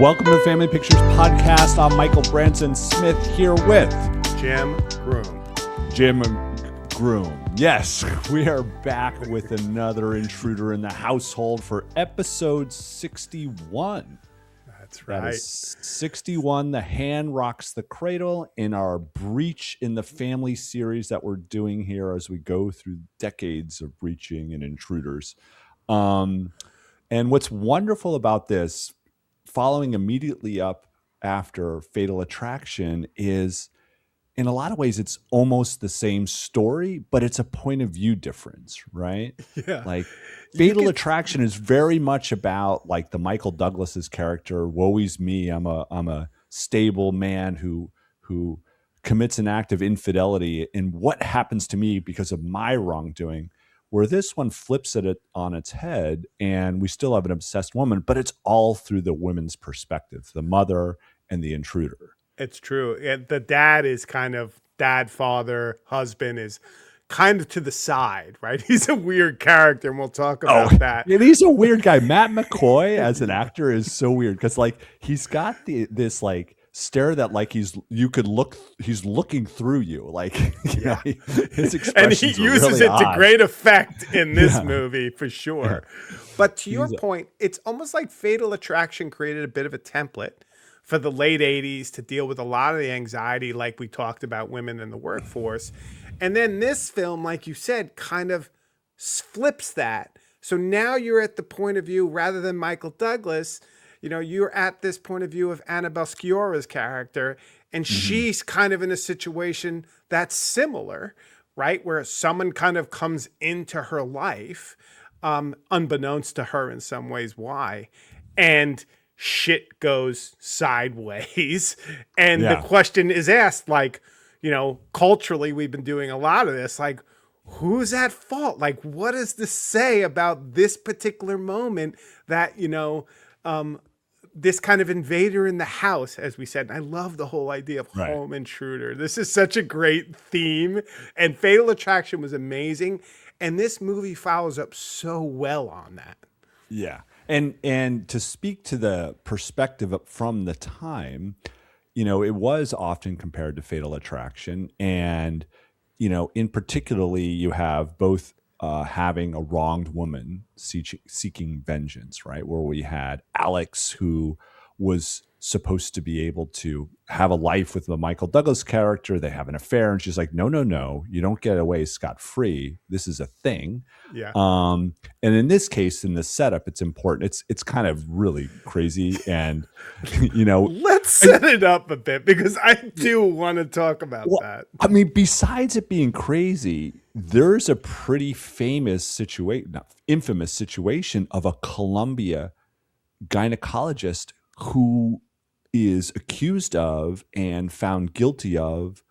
Welcome to the Family Pictures Podcast. I'm Michael Branson Smith here with Jim Groom. Jim Groom. Yes, we are back with another intruder in the household for episode 61. That's right. That is 61, The Hand Rocks the Cradle, in our Breach in the Family series that we're doing here as we go through decades of breaching and intruders. And what's wonderful about this, following immediately up after Fatal Attraction, is in a lot of ways it's almost the same story, but it's a point of view difference, right? Yeah. Like Fatal Attraction is very much about like the Michael Douglas's character, woe is me, I'm a stable man who commits an act of infidelity, and what happens to me because of my wrongdoing. Where this one flips it on its head, and we still have an obsessed woman, but it's all through the women's perspective, the mother and the intruder. It's true. The dad is kind of dad, father, husband is kind of to the side, right? He's a weird character, and we'll talk about that. Yeah, he's a weird guy. Matt McCoy as an actor is so weird because like he's got this like stare that like he's looking through you, like you know, his expressions and he uses really it odd. to great effect in this movie for sure. But to your point, it's almost like Fatal Attraction created a bit of a template for the late 80s to deal with a lot of the anxiety, like we talked about women in the workforce. And then this film, like you said, kind of flips that. So now you're at the point of view, rather than Michael Douglas, you know, you're at this point of view of Annabelle Sciorra's character, and she's kind of in a situation that's similar, right? Where someone kind of comes into her life, unbeknownst to her in some ways why, and shit goes sideways. And the question is asked, like, you know, culturally, we've been doing a lot of this, like, who's at fault? Like, what does this say about this particular moment that, you know, this kind of invader in the house, as we said. And I love the whole idea of home intruder. This is such a great theme, and Fatal Attraction was amazing. And this movie follows up so well on that. Yeah. And to speak to the perspective from the time, you know, it was often compared to Fatal Attraction. And, you know, in particularly, you have both having a wronged woman seeking vengeance, right? Where we had Alex, who was supposed to be able to have a life with the Michael Douglas character. They have an affair, and she's like, no, you don't get away scot-free. This is a thing. Yeah. And in this case, in this setup, it's important. It's kind of really crazy, and you know, let's set it up a bit because I do want to talk about that. I mean, besides it being crazy, there's a pretty infamous situation of a Columbia gynecologist who is accused of and found guilty of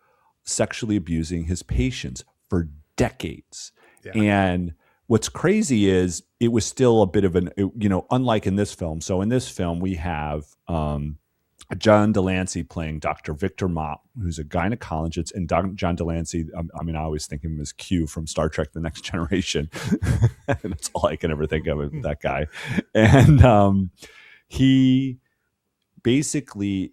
sexually abusing his patients for decades. Yeah. And what's crazy is it was still a bit of you know, unlike in this film. So in this film, we have John Delancey playing Dr. Victor Mott, who's a gynecologist, and John Delancey, I mean, I always think of him as Q from Star Trek The Next Generation. That's all I can ever think of that guy. And he basically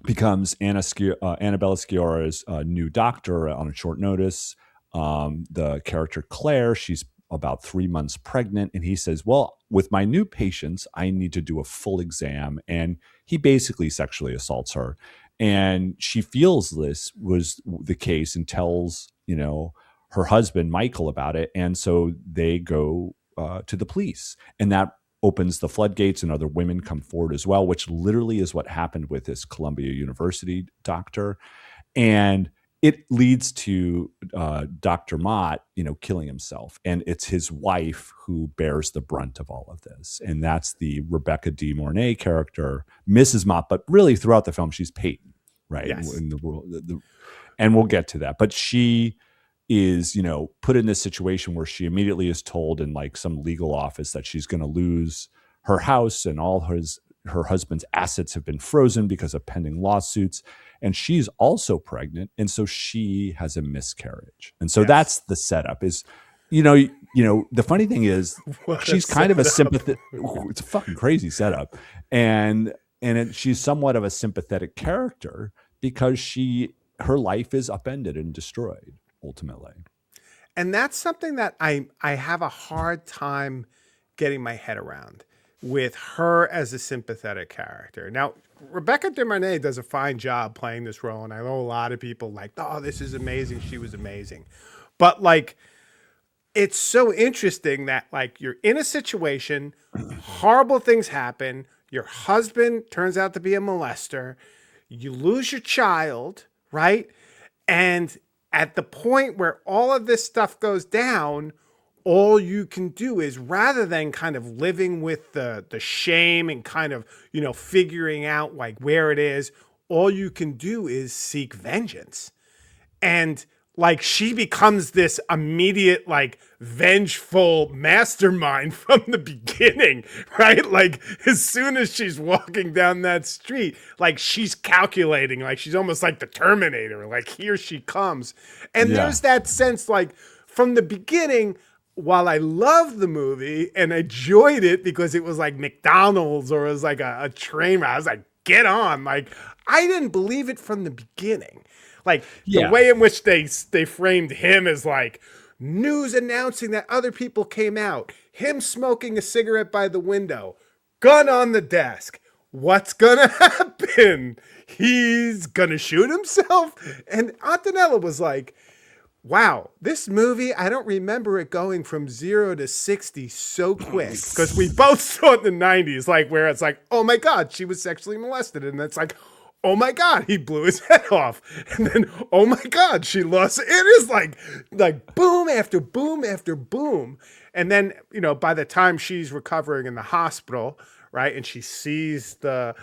becomes Annabella Sciorra's new doctor on a short notice. The character Claire, she's about 3 months pregnant, and he says, well, with my new patients, I need to do a full exam. And he basically sexually assaults her. And she feels this was the case and tells, you know, her husband, Michael, about it. And so they go to the police, and that opens the floodgates, and other women come forward as well, which literally is what happened with this Columbia University doctor. And it leads to Dr. Mott, you know, killing himself. And it's his wife who bears the brunt of all of this. And that's the Rebecca De Mornay character, Mrs. Mott. But really throughout the film, she's Peyton, right? Yes. In the world, and we'll get to that. But she is, you know, put in this situation where she immediately is told in like some legal office that she's going to lose her house, and all her husband's assets have been frozen because of pending lawsuits. And she's also pregnant. And so she has a miscarriage. And so that's the setup, is the funny thing is, What a she's kind of a setup. sympathetic. It's a fucking crazy setup, and she's somewhat of a sympathetic character because her life is upended and destroyed ultimately. And that's something that I have a hard time getting my head around with her as a sympathetic character. Now, Rebecca De Mornay does a fine job playing this role, and I know a lot of people like, oh, this is amazing. She was amazing. But like, it's so interesting that like you're in a situation, horrible things happen, your husband turns out to be a molester, you lose your child, right? And at the point where all of this stuff goes down, all you can do is, rather than kind of living with the shame and kind of, figuring out like where it is, all you can do is seek vengeance. And like she becomes this immediate like vengeful mastermind from the beginning, right? Like as soon as she's walking down that street, like she's calculating, like she's almost like the Terminator, like here she comes. And Yeah, there's that sense like from the beginning, while I loved the movie and enjoyed it because it was like McDonald's or it was like a train ride, I was like, get on. Like I didn't believe it from the beginning. Like the yeah, way in which they framed him as like news announcing that other people came out, him smoking a cigarette by the window, gun on the desk. What's gonna happen? He's gonna shoot himself. And Antonella was like, wow, this movie, I don't remember it going from 0 to 60 so quick. Because we both saw it in the 90s, like where it's like, oh my God, she was sexually molested. And it's like, oh my God, he blew his head off. And then, oh my God, she lost. It is like boom after boom after boom. And then, by the time she's recovering in the hospital, right, and she sees the,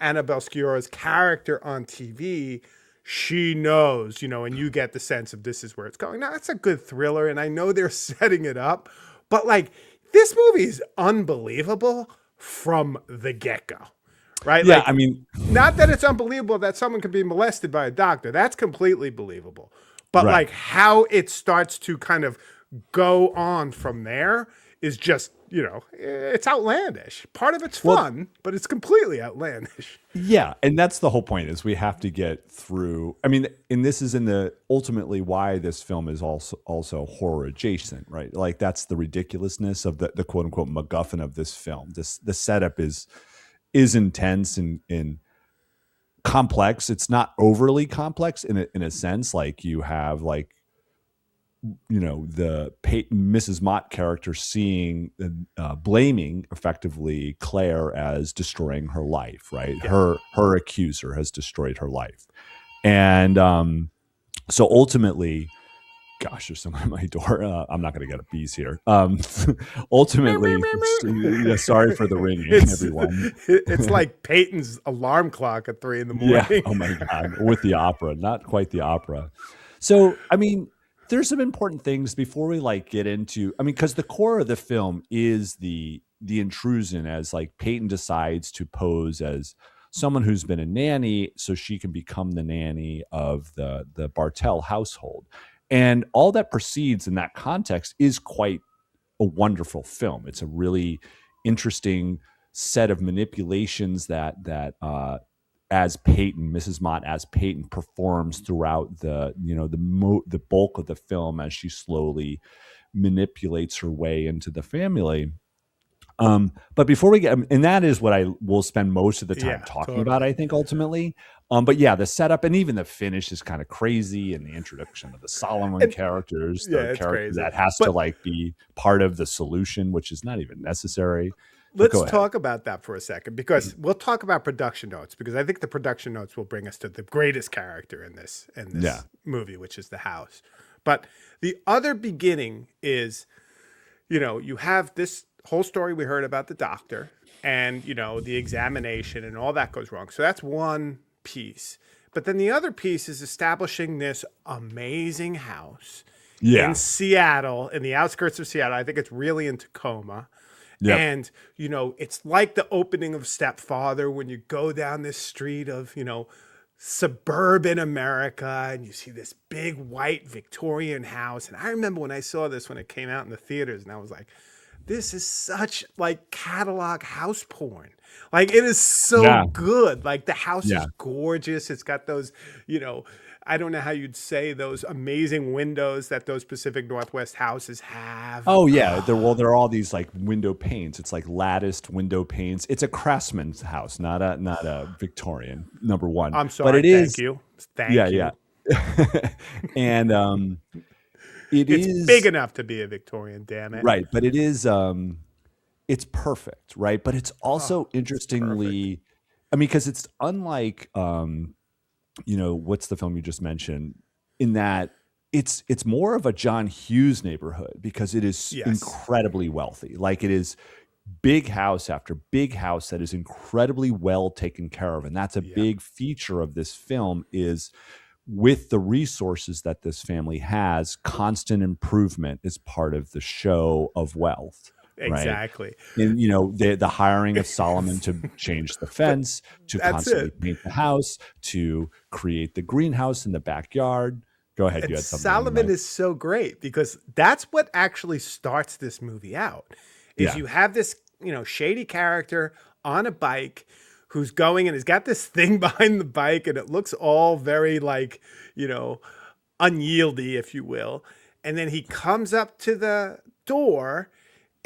Annabelle Sciorra's character on TV, she knows, and you get the sense of this is where it's going. Now, that's a good thriller, and I know they're setting it up, but like this movie is unbelievable from the get go, right? yeah. Like, I mean, not that it's unbelievable that someone could be molested by a doctor. That's completely believable. But right. like how it starts to kind of go on from there is just, it's outlandish. Part of it's Well, fun, but it's completely outlandish. yeah, and that's the whole point is we have to get through. I mean, and this is in the ultimately why this film is also horror adjacent, right? Like that's the ridiculousness of the quote unquote MacGuffin of this film. The setup is intense and complex. It's not overly complex in a sense. Like you have like the Mrs. Mott character seeing blaming effectively Claire as destroying her life, right? Yeah. Her accuser has destroyed her life, and so ultimately, gosh, there's someone at my door. I'm not going to get a bees here. Ultimately, yeah, sorry for the ringing, It's everyone. it's like Peyton's alarm clock at 3 in the Yeah. morning. Oh my God. With the opera, not quite the opera. So, I mean, there's some important things before we like get into. I mean, because the core of the film is the intrusion as like Peyton decides to pose as someone who's been a nanny, so she can become the nanny of the Bartell household, and all that proceeds in that context is quite a wonderful film. It's a really interesting set of manipulations that as Peyton, Mrs. Mott as Peyton performs throughout the bulk of the film as she slowly manipulates her way into the family. But before we get, and that is what I will spend most of the time Yeah, talking about, totally. I think ultimately. But yeah, the setup and even the finish is kind of crazy, and the introduction of the Solomon And characters, yeah, the it's character crazy. that has to But like be part of the solution, which is not even necessary. But let's go ahead. talk about that for a second because we'll talk about production notes because I think the production notes will bring us to the greatest character in this Yeah, movie, which is the house. But the other beginning is, you have this whole story we heard about the doctor and, the examination and all that goes wrong. So that's one piece. But then the other piece is establishing this amazing house in yeah, Seattle, in the outskirts of Seattle. I think it's really in Tacoma. yep, And, it's like the opening of Stepfather when you go down this street of, suburban America, and you see this big white Victorian house. And I remember when I saw this when it came out in the theaters, and I was like, this is such like catalog house porn. Like it is so Yeah. good. Like the house is Yeah. gorgeous. It's got those, you know, I don't know how you'd say those amazing windows that those Pacific Northwest houses have. Oh yeah, there are all these like window panes. It's like latticed window panes. It's a craftsman's house, not a Victorian. Number one, I'm but sorry. it Thank is. you. Yeah, Thank yeah, you. and it It's big is enough to be a Victorian, damn it. right, but it is it's perfect, right? But it's Oh, also it's perfect. interestingly, I mean, because it's unlike what's the film you just mentioned, in that it's more of a John Hughes neighborhood because it is Yes. incredibly wealthy. Like it is big house after big house that is incredibly well taken care of, and that's a Yeah. big feature of this film is with the resources that this family has, constant improvement is part of the show of wealth, right? Exactly. And the hiring of Solomon to change the But fence, to that's constantly it. paint the house, to create the greenhouse in the backyard. Go ahead, you And had something on your Solomon mind. is so great because that's what actually starts this movie out. Is Yeah, you have this, shady character on a bike who's going and has got this thing behind the bike and it looks all very like, you know, unyieldy, if you will. And then he comes up to the door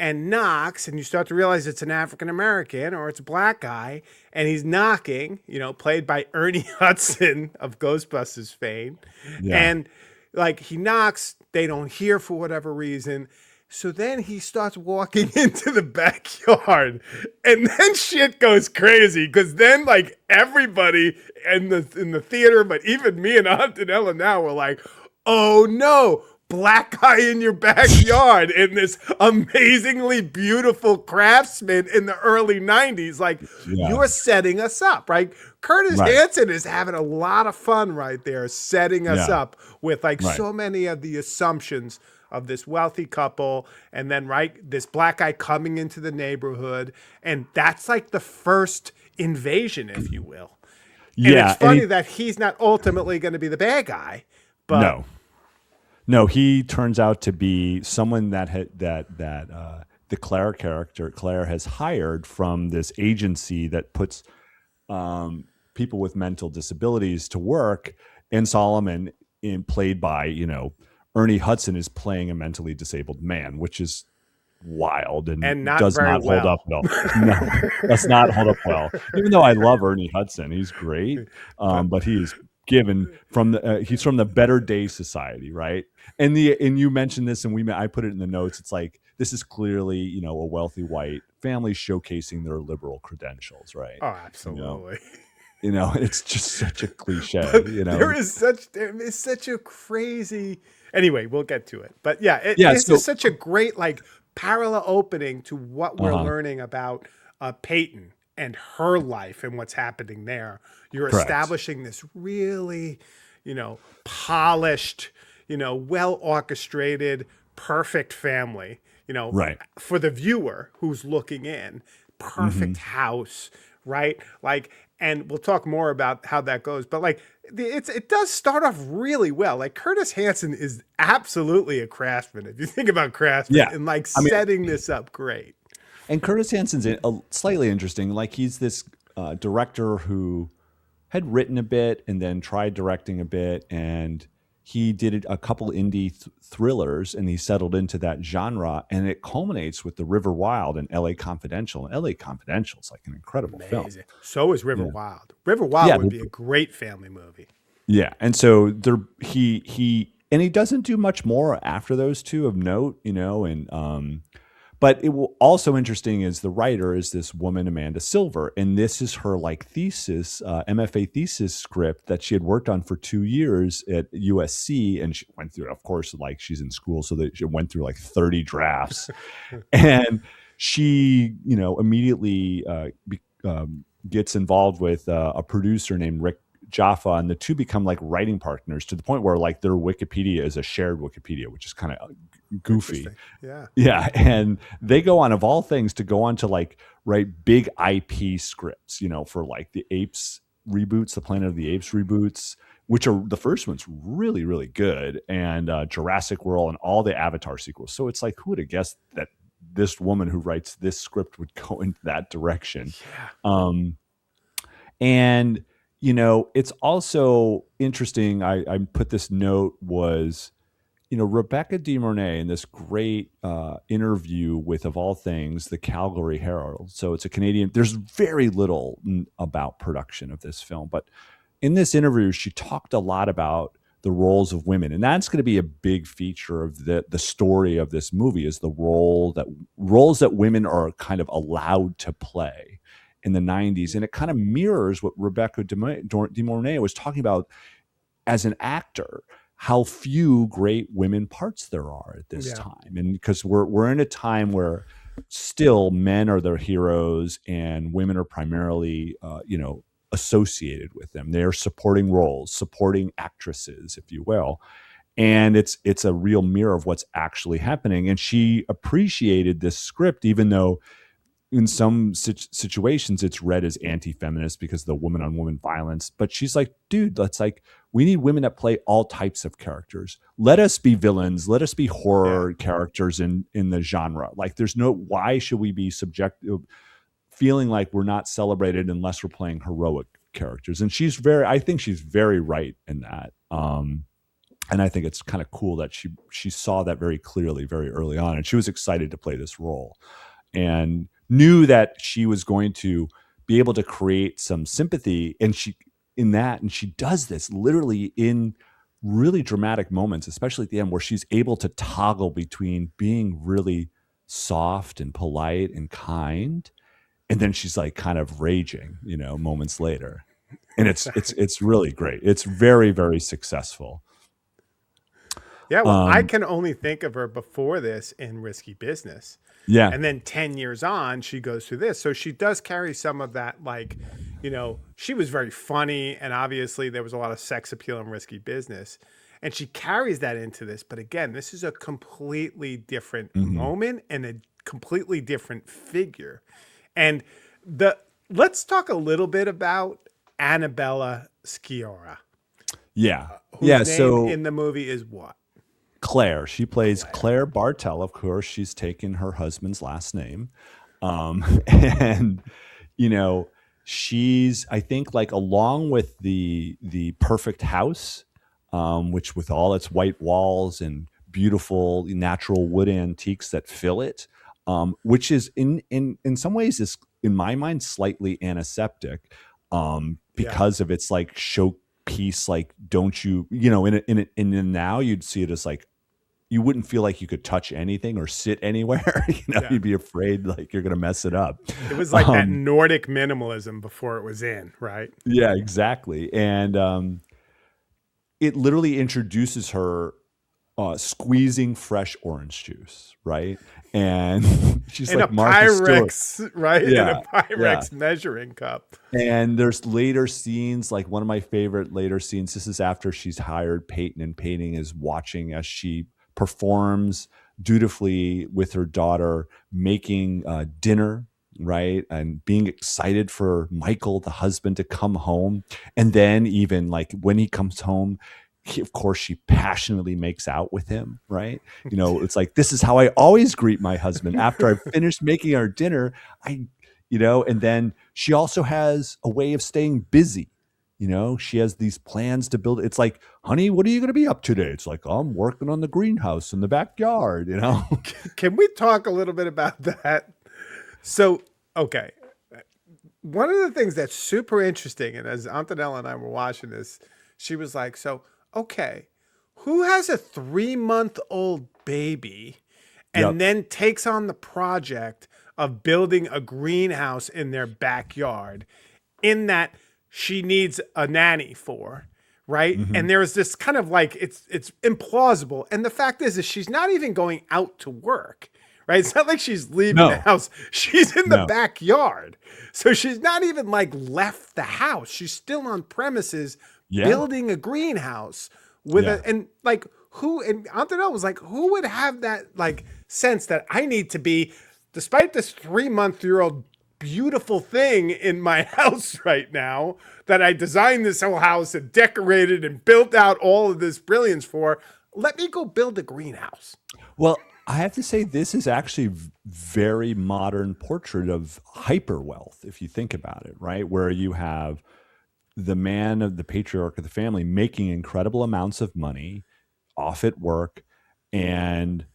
and knocks, and you start to realize it's an African American or it's a black guy, and he's knocking, played by Ernie Hudson of Ghostbusters fame. yeah, And like he knocks, they don't hear for whatever reason. So then he starts walking into the backyard, and then shit goes crazy because then like everybody in the theater, but even me and Aunt and Ella now were like, "Oh no, black guy in your backyard in this amazingly beautiful craftsman in the early 90s. Like, yeah, you're setting us up, right? Curtis right, Hanson is having a lot of fun right there, setting us yeah, up with like right. so many of the assumptions of this wealthy couple. And then, right, this black guy coming into the neighborhood. And that's like the first invasion, if you will. And it's Yeah, and funny that he's not ultimately going to be the bad guy, but no, no, he turns out to be someone that the Claire character Claire has hired from this agency that puts people with mental disabilities to work. And Solomon, played by Ernie Hudson, is playing a mentally disabled man, which is wild and and not does very not hold up well. well. No, does not hold up well. Even though I love Ernie Hudson, he's great, But but he's given from the he's from the Better Day Society, right? And you mentioned this, and I put it in the notes. It's like this is clearly a wealthy white family showcasing their liberal credentials, right? oh, You know, absolutely. it's just such a cliche, But there is such a crazy. Anyway, we'll get to it. But yeah, Yeah. this is So, such a great like parallel opening to what we're uh-huh, learning about Peyton and her life and what's happening there. You're correct. establishing this really, polished, well orchestrated, perfect family. Right. For the viewer who's looking in, Hmm. perfect house, right? Like, and we'll talk more about how that goes. But like, it does start off really well. Like Curtis Hanson is absolutely a craftsman. If you think about craftsman Yeah. and like I mean, setting this up, great. and Curtis Hansen's slightly interesting. Like he's this director who had written a bit and then tried directing a bit, and he did a couple indie thrillers, and he settled into that genre, and it culminates with The River Wild and L.A. Confidential. And L.A. Confidential is like an incredible film. Amazing. So is River Yeah, Wild. River Wild yeah, would be a great family movie. yeah. And so he doesn't do much more after those two of note, and but it will also interesting is the writer is this woman Amanda Silver, and this is her like thesis, MFA thesis script that she had worked on for 2 years at USC, and she went through. Of course, like she's in school, so that she went through like 30 drafts, and she immediately gets involved with a producer named Rick Jaffa, and the two become like writing partners to the point where like their Wikipedia is a shared Wikipedia, which is kind of goofy. Interesting. Yeah. Yeah, and they go on, of all things, to go on to like write big IP scripts, for like the Apes reboots, the Planet of the Apes reboots, which are the first one's really, really good, and Jurassic World and all the Avatar sequels. So it's like, who would have guessed that this woman who writes this script would go in that direction? Yeah. Um, and it's also interesting. I put this note was, Rebecca De Mornay in this great interview with, of all things, the Calgary Herald. So it's a Canadian. There's very little about production of this film, but in this interview, she talked a lot about the roles of women, and that's going to be a big feature of the story of this movie, is the roles that women are kind of allowed to play in the 90s. And it kind of mirrors what Rebecca De Mornay was talking about as an actor, how few great women parts there are at this Yeah. time. And because we're in a time where still men are their heroes and women are primarily associated with them. They're supporting roles, supporting actresses, if you will. And it's a real mirror of what's actually happening. And she appreciated this script, even though in some situations it's read as anti-feminist because of the woman on woman violence. But she's like, dude, that's like, we need women that play all types of characters. Let us be villains. Let us be horror characters in the genre. Like, why should we be subjective, feeling like we're not celebrated unless we're playing heroic characters? And I think she's very right in that. And I think it's kind of cool that she saw that very clearly, very early on. And she was excited to play this role and knew that she was going to be able to create some sympathy. And she does this literally in really dramatic moments, especially at the end, where she's able to toggle between being really soft and polite and kind, and then she's like kind of raging, moments later. And it's really great. It's very, very successful. Yeah, well, I can only think of her before this in Risky Business. Yeah. And then 10 years on, she goes through this. So she does carry some of that, like, she was very funny, and obviously there was a lot of sex appeal in Risky Business. And she carries that into this. But again, this is a completely different moment and a completely different figure. And let's talk a little bit about Annabella Sciorra. Yeah. Whose name in the movie is what? Claire. She plays Claire Bartel. Of course, she's taken her husband's last name. And, she's, I think, like, along with the perfect house, which with all its white walls and beautiful natural wood antiques that fill it, which is in some ways is, in my mind, slightly antiseptic, because of its like showpiece. Like, don't you, in now you'd see it as like, you wouldn't feel like you could touch anything or sit anywhere. You'd be afraid like you're going to mess it up. It was like that Nordic minimalism before it was in, right? Yeah, exactly. And it literally introduces her squeezing fresh orange juice, right? And she's in like a Martha Pyrex, Stewart. right? Yeah, In a Pyrex measuring cup. And there's later scenes, like one of my favorite later scenes. This is after she's hired Peyton, and Peyton is watching as she performs dutifully with her daughter, making dinner, right? And being excited for Michael, the husband, to come home. And then even like when he comes home, of course, she passionately makes out with him, right? It's like, this is how I always greet my husband after I've finished making our dinner. And then she also has a way of staying busy. She has these plans to build. It's like, honey, what are you going to be up today? It's like, I'm working on the greenhouse in the backyard, Can we talk a little bit about that? So, okay. One of the things that's super interesting, and as Antonella and I were watching this, she was like, so, okay, who has a 3-month-old baby and then takes on the project of building a greenhouse in their backyard, in that she needs a nanny for, right? And there's this kind of like, it's implausible. And the fact is she's not even going out to work, right? It's not like she's leaving the house. She's in the backyard. So she's not even like left the house. She's still on premises building a greenhouse with and Antonella was like, who would have that like sense that I need to be, despite this 3-month-old beautiful thing in my house right now that I designed this whole house and decorated and built out all of this brilliance for. Let me go build a greenhouse. Well, I have to say this is actually very modern portrait of hyper wealth if you think about it, right? Where you have the man of the patriarch of the family making incredible amounts of money off at work, and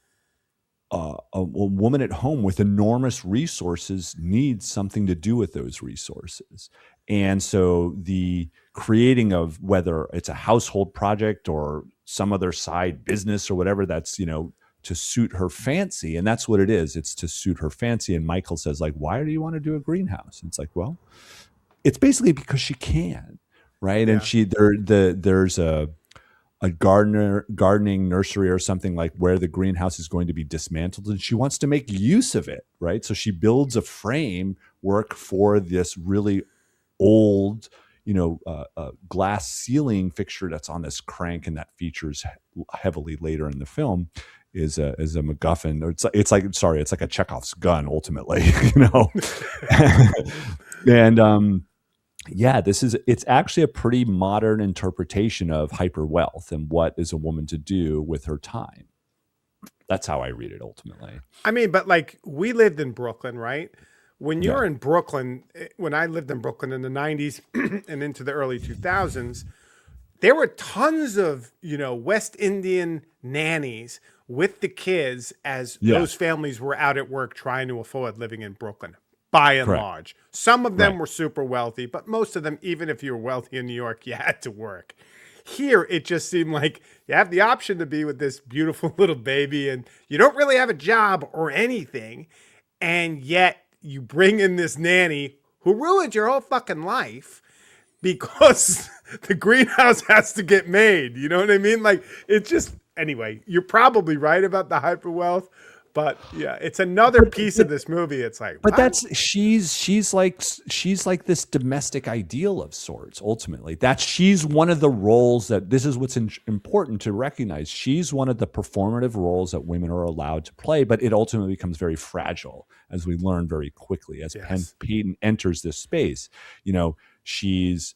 a woman at home with enormous resources needs something to do with those resources. And so the creating of, whether it's a household project or some other side business or whatever, that's, to suit her fancy. And that's what it is. It's to suit her fancy. And Michael says, like, why do you want to do a greenhouse? And it's like, well, it's basically because she can, right? And Yeah. there's a gardening nursery or something, like where the greenhouse is going to be dismantled, and she wants to make use of it, right? So she builds a framework for this really old, glass ceiling fixture that's on this crank, and that features heavily later in the film is a MacGuffin. It's like a Chekhov's gun ultimately, and yeah, it's actually a pretty modern interpretation of hyper wealth and what is a woman to do with her time. That's how I read it ultimately. I mean, but like we lived in Brooklyn, right? When Yeah. you're in Brooklyn, when I lived in Brooklyn in the 90s and into the early 2000s, there were tons of, West Indian nannies with the kids as Yeah. those families were out at work trying to afford living in Brooklyn, by and Correct. large. Some of them Right. were super wealthy, but most of them, even if you were wealthy in New York, you had to work. Here, it just seemed like you have the option to be with this beautiful little baby and you don't really have a job or anything. And yet you bring in this nanny who ruined your whole fucking life because the greenhouse has to get made. You know what I mean? Like, it's just, anyway, you're probably right about the hyper wealth, but yeah, it's another piece of this movie. It's like, But what? that's she's like this domestic ideal of sorts. Ultimately, she's one of the roles that this is what's important to recognize. She's one of the performative roles that women are allowed to play, but it ultimately becomes very fragile, as we learn very quickly as Yes. Peyton enters this space. She's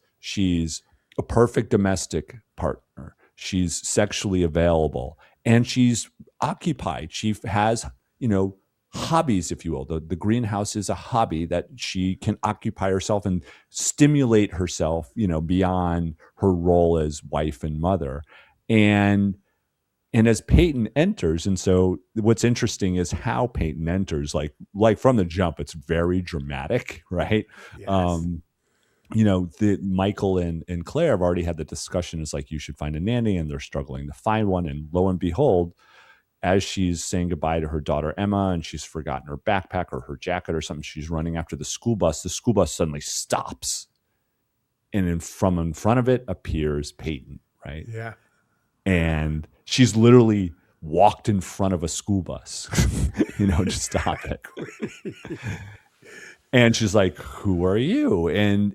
a perfect domestic partner. She's sexually available, and she's occupied. She has, hobbies, if you will. The greenhouse is a hobby that she can occupy herself and stimulate herself, beyond her role as wife and mother. And as Peyton enters, and so what's interesting is how Peyton enters, like from the jump, it's very dramatic, right? Yes. Um, the Michael and Claire have already had the discussion. It's like, you should find a nanny, and they're struggling to find one. And lo and behold, as she's saying goodbye to her daughter Emma, and she's forgotten her backpack or her jacket or something, she's running after the school bus. The school bus suddenly stops, and from in front of it appears Peyton, right? Yeah. And she's literally walked in front of a school bus, to stop it. And she's like, "Who are you?" And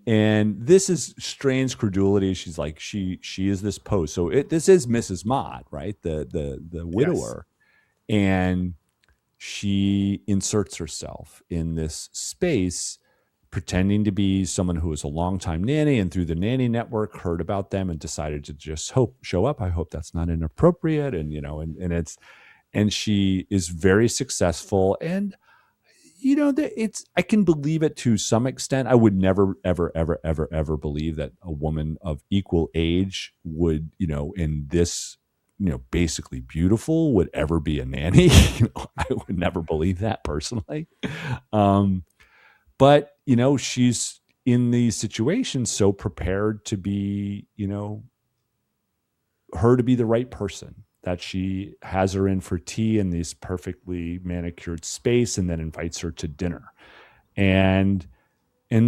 this is strange credulity. She's like, she is this post. So this is Mrs. Mott, right? The Yes. widower. And she inserts herself in this space, pretending to be someone who is a longtime nanny, and through the nanny network heard about them and decided to just show up. I hope that's not inappropriate. And and she is very successful. And I can believe it to some extent. I would never, ever, ever, ever, ever believe that a woman of equal age would, in this, basically beautiful, would ever be a nanny. I would never believe that personally. Um, but she's in these situations so prepared to be, her to be the right person, that she has her in for tea in this perfectly manicured space, and then invites her to dinner. And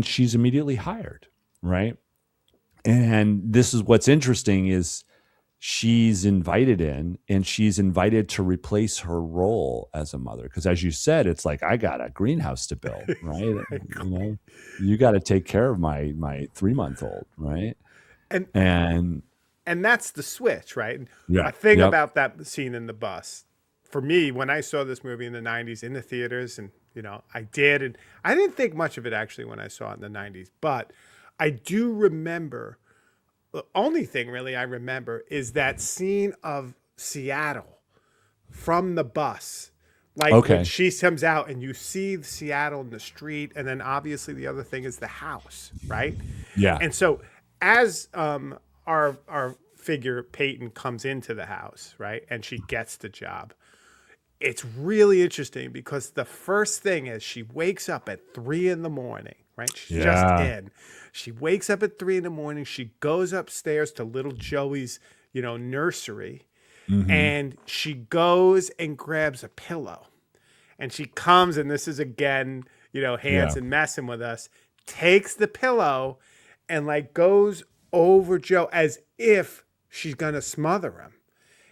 she's immediately hired, right? And this is what's interesting is she's invited in, and she's invited to replace her role as a mother, because as you said, it's like, I got a greenhouse to build, right? You got to take care of my 3-month-old, right? And And and that's the switch, right? And yeah, a thing yep, about that scene in the bus, for me, when I saw this movie in the 90s in the theaters, and, I did, and I didn't think much of it actually when I saw it in the 90s, but I do remember the only thing really I remember is that scene of Seattle from the bus. Like when Okay. she comes out and you see Seattle in the street, and then obviously the other thing is the house, right? Yeah. And so as our figure Peyton comes into the house, right, and she gets the job, it's really interesting because the first thing is she wakes up at 3 in the morning, right? She's just Yeah. in. She wakes up at 3 in the morning. She goes upstairs to little Joey's, nursery, Hmm. and she goes and grabs a pillow. And she comes, and this is again, Yeah. Hanson messing with us, takes the pillow and like goes over Joe as if she's gonna smother him,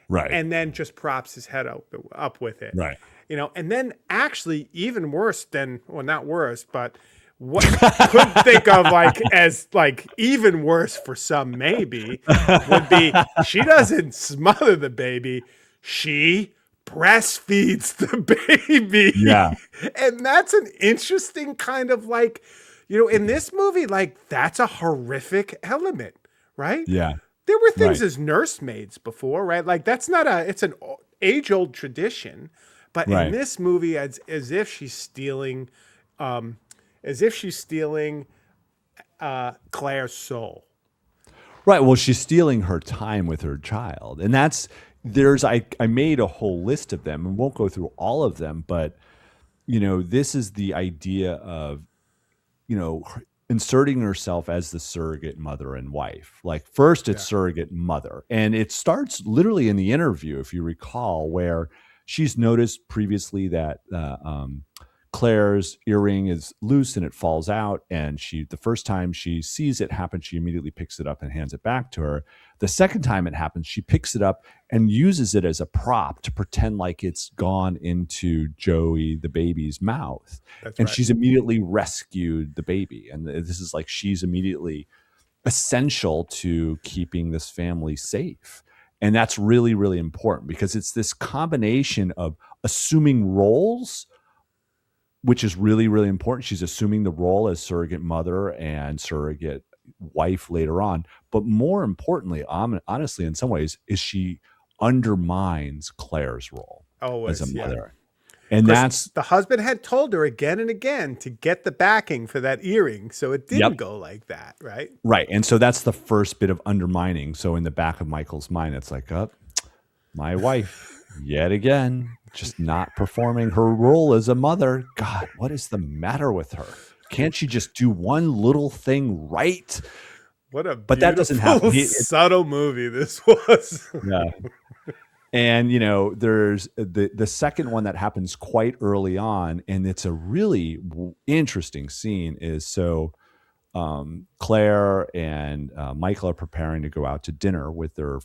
Right. and then just props his head up with it. Right. And then actually even worse than, well, not worse, but what you could think of like as like even worse for some maybe would be she doesn't smother the baby, she breastfeeds the baby. Yeah. And that's an interesting kind of like, in this movie, like that's a horrific element, right? Yeah. There were things Right. as nursemaids before, right? Like that's not it's an age old tradition, but in Right. this movie, as if she's stealing, um, as if she's stealing Claire's soul. Right. Well, she's stealing her time with her child. And I made a whole list of them and won't go through all of them, but this is the idea of, inserting herself as the surrogate mother and wife. Like first it's Yeah. surrogate mother. And it starts literally in the interview, if you recall, where she's noticed previously that Claire's earring is loose and it falls out. And the first time she sees it happen, she immediately picks it up and hands it back to her. The second time it happens, she picks it up and uses it as a prop to pretend like it's gone into Joey, the baby's mouth. That's And right. she's immediately rescued the baby. And this is like she's immediately essential to keeping this family safe. And that's really, really important because it's this combination of assuming roles, which is really, really important. She's assuming the role as surrogate mother and surrogate wife later on. But more importantly, honestly, in some ways, is she undermines Claire's role as a Always, yeah. mother. And Because that's, the husband had told her again and again to get the backing for that earring, so it didn't yep, go like that, right? right. And so that's the first bit of undermining. So in the back of Michael's mind, it's like, oh, my wife, yet again, just not performing her role as a mother. God, what is the matter with her? Can't she just do one little thing right? What a But that doesn't happen. beautiful, subtle movie this was. Yeah. And there's the second one that happens quite early on, and it's a really interesting scene. Is so Claire and Michael are preparing to go out to dinner with their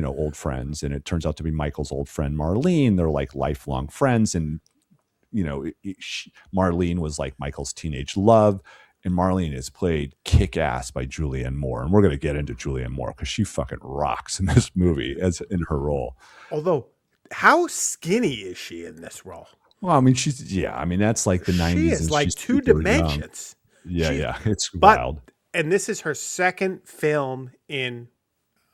old friends, and it turns out to be Michael's old friend Marlene. They're like lifelong friends, and Marlene was like Michael's teenage love. And Marlene is played kick ass by Julianne Moore. And we're going to get into Julianne Moore because she fucking rocks in this movie as in her role. Although, how skinny is she in this role? Well, I mean, that's like the She 90s is and like she's two super young. dimensions. Yeah, She, yeah. It's but wild. and this is her second film in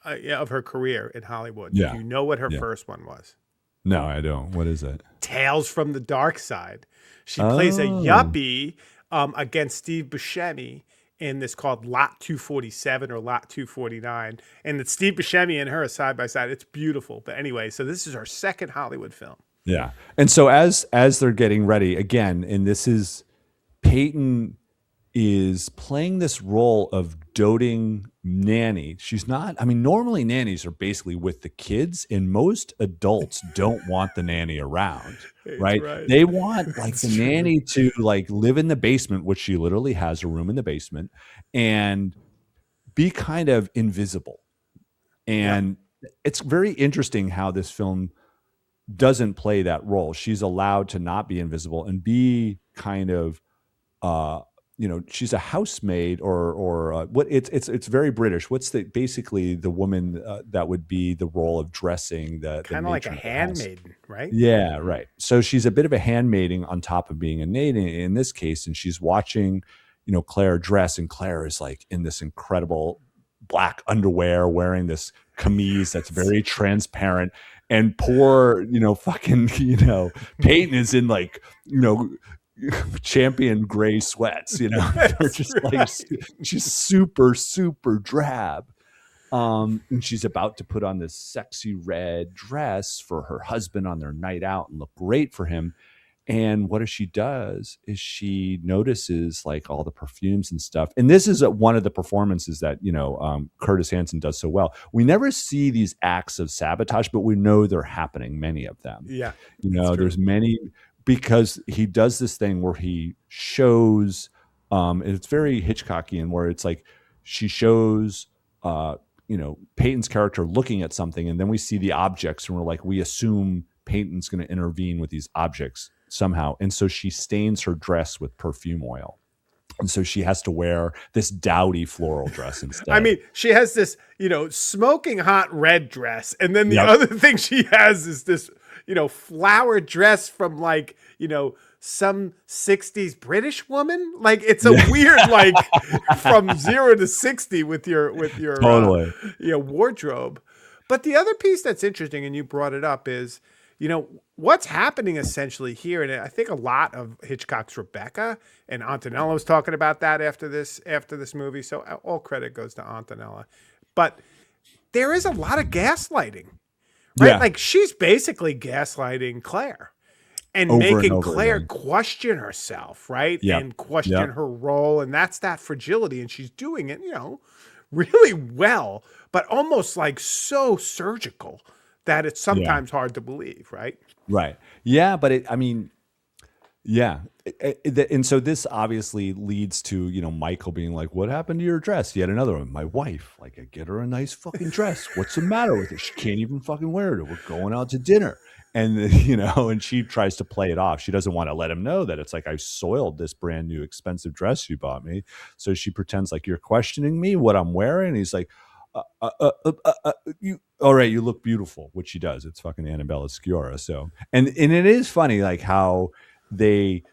of her career in Hollywood. Yeah. Do you know what her Yeah. first one was? No, I don't. What is it? Tales from the Dark Side. She plays a Oh. yuppie against Steve Buscemi in this called Lot 247 or Lot 249. And it's Steve Buscemi and her side by side. It's beautiful. But anyway, so this is her second Hollywood film. Yeah. And so as they're getting ready again, and this is Peyton is playing this role of doting nanny. She's not, I mean, normally nannies are basically with the kids, and most adults don't want the nanny around, right? Right. They want like That's the true. nanny to like live in the basement, which she literally has a room in the basement, and be kind of invisible. And it's very interesting how this film doesn't play that role. She's allowed to not be invisible and be kind of she's a housemaid or what it's very British. What's basically the woman that would be the role of dressing the Kind of like a matron of the house. handmaiden, right? Yeah, right. So she's a bit of a handmaiding on top of being a maid in this case, and she's watching, Claire dress, and Claire is like in this incredible black underwear, wearing this camise that's very transparent, and poor, fucking, Peyton is in like, champion gray sweats, they're That's just like right. she's super, super drab. And she's about to put on this sexy red dress for her husband on their night out and look great for him. And what she does is she notices like all the perfumes and stuff. And this is one of the performances that, Curtis Hanson does so well. We never see these acts of sabotage, but we know they're happening, many of them. Yeah, that's true. There's many, because he does this thing where he shows, and it's very Hitchcockian, where it's like she shows, Peyton's character looking at something, and then we see the objects, and we're like, we assume Peyton's going to intervene with these objects somehow. And so she stains her dress with perfume oil. And so she has to wear this dowdy floral dress instead. I mean, she has this, smoking hot red dress. And then the Yep. other thing she has is this, flower dress from like, some 60s British woman. Like it's a weird, like from 0 to 60 with your Totally. Wardrobe. But the other piece that's interesting, and you brought it up, is, what's happening essentially here. And I think a lot of Hitchcock's Rebecca, and Antonella's talking about that after this movie. So all credit goes to Antonella. But there is a lot of gaslighting, right? Yeah. Like she's basically gaslighting Claire and Over making and over Claire again. question herself, right? Yep. And question Yep. her role. And that's that fragility. And she's doing it, really well, but almost like so surgical that it's sometimes hard to believe, right? Right. Yeah. But yeah. And so this obviously leads to, Michael being like, what happened to your dress? Yet another one. My wife, like, I get her a nice fucking dress. What's the matter with her? She can't even fucking wear it. We're going out to dinner. And, and she tries to play it off. She doesn't want to let him know that it's like, I soiled this brand new expensive dress you bought me. So she pretends like, you're questioning me, what I'm wearing. And he's like, you, all right, you look beautiful, which she does. It's fucking Annabella Sciorra. So, and it is funny, like how they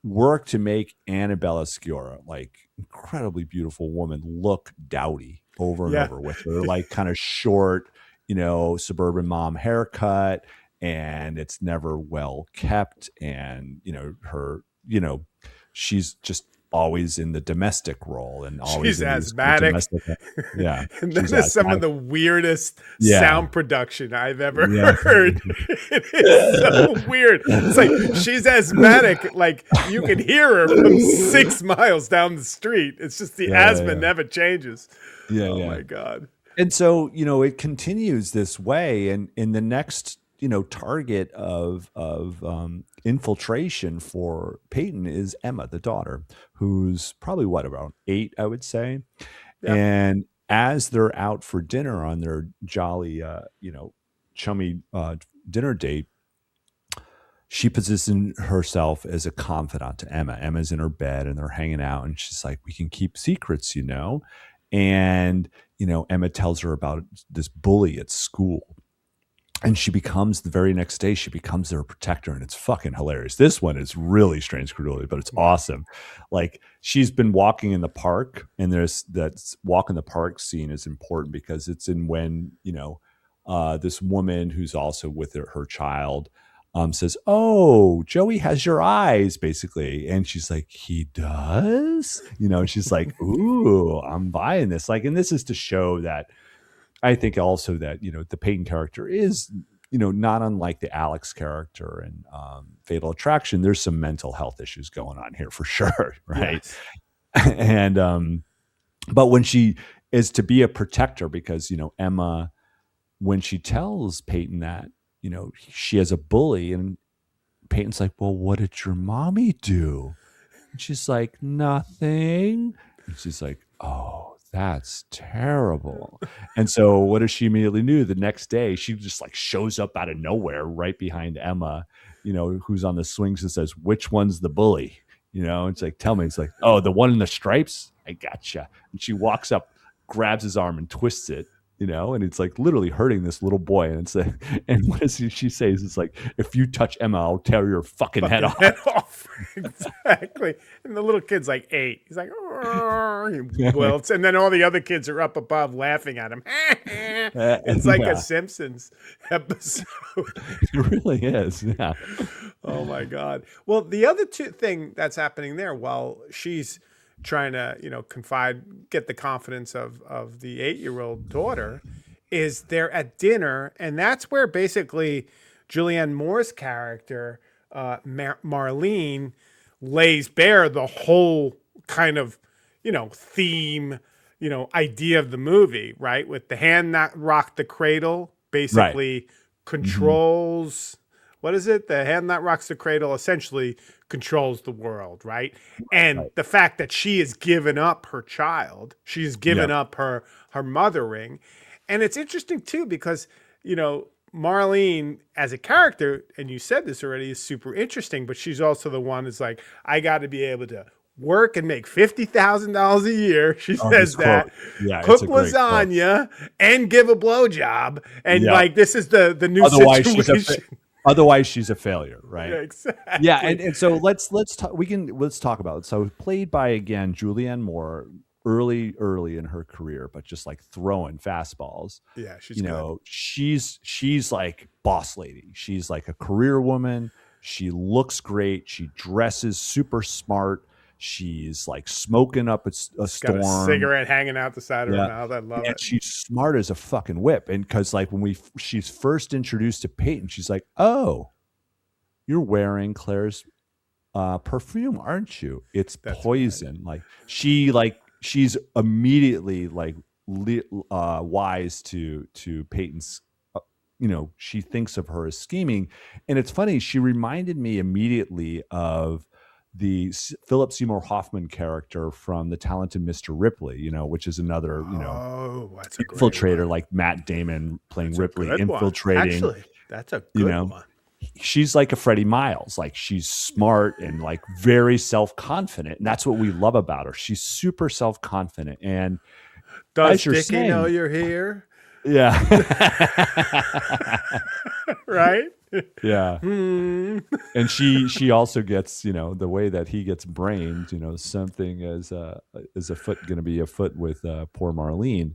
work to make Annabella Sciorra, like incredibly beautiful woman, look dowdy over and over with her like kind of short, suburban mom haircut, and it's never well kept, and her, she's just always in the domestic role and always she's in asthmatic. domestic. Yeah. And that is some of the weirdest sound production I've ever heard. It is so weird. It's like she's asthmatic, like you can hear her from 6 miles down the street. It's just the asthma never changes. My God. And so, it continues this way, and in the next, target of infiltration for Peyton is Emma, the daughter, who's probably around 8, I would say. Yeah. And as they're out for dinner on their jolly, chummy dinner date, she positions herself as a confidant to Emma. Emma's in her bed and they're hanging out, and she's like, we can keep secrets, And, Emma tells her about this bully at school. And she becomes, the very next day, she becomes their protector, and it's fucking hilarious. This one is really strange credulity, but it's awesome. Like, she's been walking in the park, and there's that walk in the park scene is important because it's in when, this woman who's also with her child says, oh, Joey has your eyes, basically. And she's like, he does? She's like, ooh, I'm buying this. Like, and this is to show that, I think also that, the Peyton character is, not unlike the Alex character in Fatal Attraction. There's some mental health issues going on here for sure. Right. Yes. And, but when she is to be a protector, because, Emma, when she tells Peyton that, she has a bully, and Peyton's like, well, what did your mommy do? And she's like, nothing. And she's like, oh, that's terrible. And so what does she immediately do? The next day, she just like shows up out of nowhere right behind Emma, who's on the swings, and says, which one's the bully? It's like, tell me. It's like, oh, the one in the stripes. I gotcha. And she walks up, grabs his arm, and twists it. And it's like literally hurting this little boy. And it's like, and what does she say? It's like, if you touch Emma, I'll tear your fucking head Fucking off. head off. Exactly. And the little kid's like 8. He's like, "Arr," he wilts, and then all the other kids are up above laughing at him. It's like a Yeah, Simpsons episode. it really is. Yeah. Oh my God. Well, the other thing that's happening there while she's trying to, get the confidence of the 8-year-old daughter is they're at dinner. And that's where basically Julianne Moore's character, Marlene, lays bare the whole kind of, theme, idea of the movie, right? With the hand that rocked the cradle, Right. basically Hmm. controls, what is it? The hand that rocks the cradle essentially controls the world, right? And Right. the fact that she has given up her child, she's given Yep. up her mothering. And it's interesting too, because, Marlene as a character, and you said this already, is super interesting, but she's also the one that's like, I got to be able to work and make $50,000 a year. She Oh, this says that, quote. Yeah, it's cook a great quote. lasagna and give a blowjob. And Yep. like, this is the new Otherwise, she's a fa- situation. otherwise she's a failure, Yeah, right? Yeah, and, exactly. and so let's talk. Let's talk about it. So played by again Julianne Moore, early in her career, but just like throwing fastballs. Yeah, she's good. She's like boss lady. She's like a career woman. She looks great. She dresses super smart. She's like smoking up a She's got a storm. cigarette hanging out the side of her Yeah. mouth. I love And it. she's smart as a fucking whip. And because like when she's first introduced to Peyton, she's like, "Oh, you're wearing Claire's perfume, aren't you? It's That's right. poison." She's immediately like wise to Peyton's. She thinks of her as scheming, and it's funny. She reminded me immediately of the Philip Seymour Hoffman character from The Talented Mr. Ripley. Which is another Oh, that's a great infiltrator, one. like Matt Damon playing That's a Ripley, good one. infiltrating. Actually, that's a You good know, one. she's like a Freddie Miles. Like she's smart and like very self confident, and that's what we love about her. She's super self confident, and Does as you're Dickie know saying, you're here? yeah, Right? yeah, Hmm. and she also gets the way that he gets brained. Something as a foot going to be a foot with poor Marlene.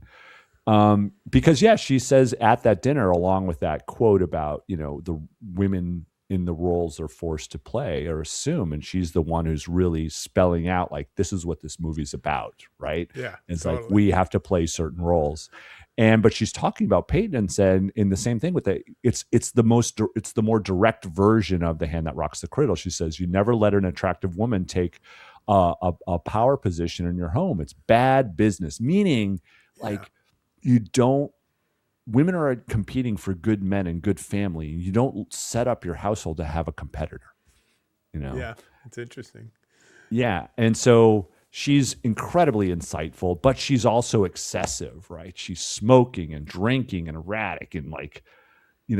Because yeah, she says at that dinner, along with that quote about the women in the roles are forced to play or assume, and she's the one who's really spelling out like this is what this movie's about, right? Yeah, And it's like totally. we have to play certain roles, but she's talking about Peyton and said in the same thing with it's the more direct version of the hand that rocks the cradle. She says you never let an attractive woman take a power position in your home. It's bad business, meaning Yeah. like you don't women are competing for good men and good family. You don't set up your household to have a competitor, you know? Yeah. It's interesting. Yeah. And so she's incredibly insightful, but she's also excessive, right? She's smoking and drinking and erratic and like,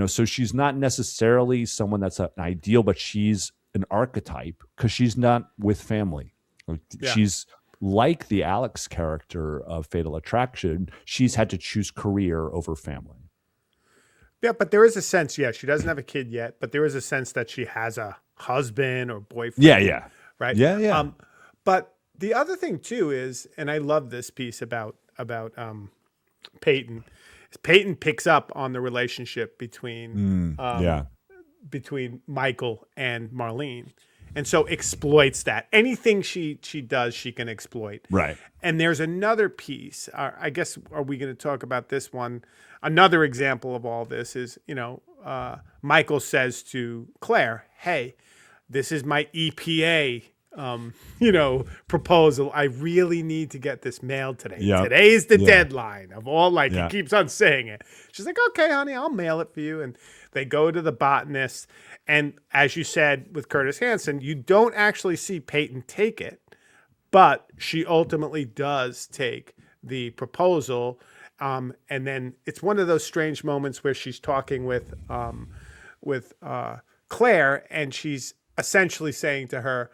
so she's not necessarily someone that's an ideal, but she's an archetype because she's not with family. Like, Yeah. she's like the Alex character of Fatal Attraction. She's had to choose career over family. Yeah, but there is a sense, yeah, she doesn't have a kid yet, but there is a sense that she has a husband or Yeah, boyfriend, yeah. right? Yeah, yeah. But the other thing too is, and I love this piece about Peyton, is Peyton picks up on the relationship Yeah. between Michael and Marlene, and so exploits that. Anything she does, she can exploit. Right. And there's another piece. I guess are we going to talk about this one? Another example of all this is, Michael says to Claire, "Hey, this is my EPA, proposal. I really need to get this mailed today. Yep. Today's the Yeah. deadline of all." Like he Yeah. keeps on saying it. She's like, "Okay, honey, I'll mail it for you." And they go to the botanist. And as you said with Curtis Hanson, you don't actually see Peyton take it, but she ultimately does take the proposal. And then it's one of those strange moments where she's talking with Claire, and she's essentially saying to her,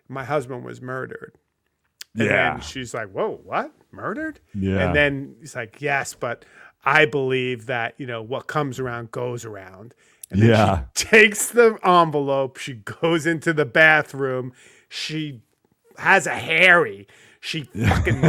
my husband was murdered. And then Yeah. she's like, whoa, what? Murdered? And Yeah. then he's like, yes, but I believe that, what comes around goes around. And then she Yeah. takes the envelope. She goes into the bathroom. She has a Harry. She fucking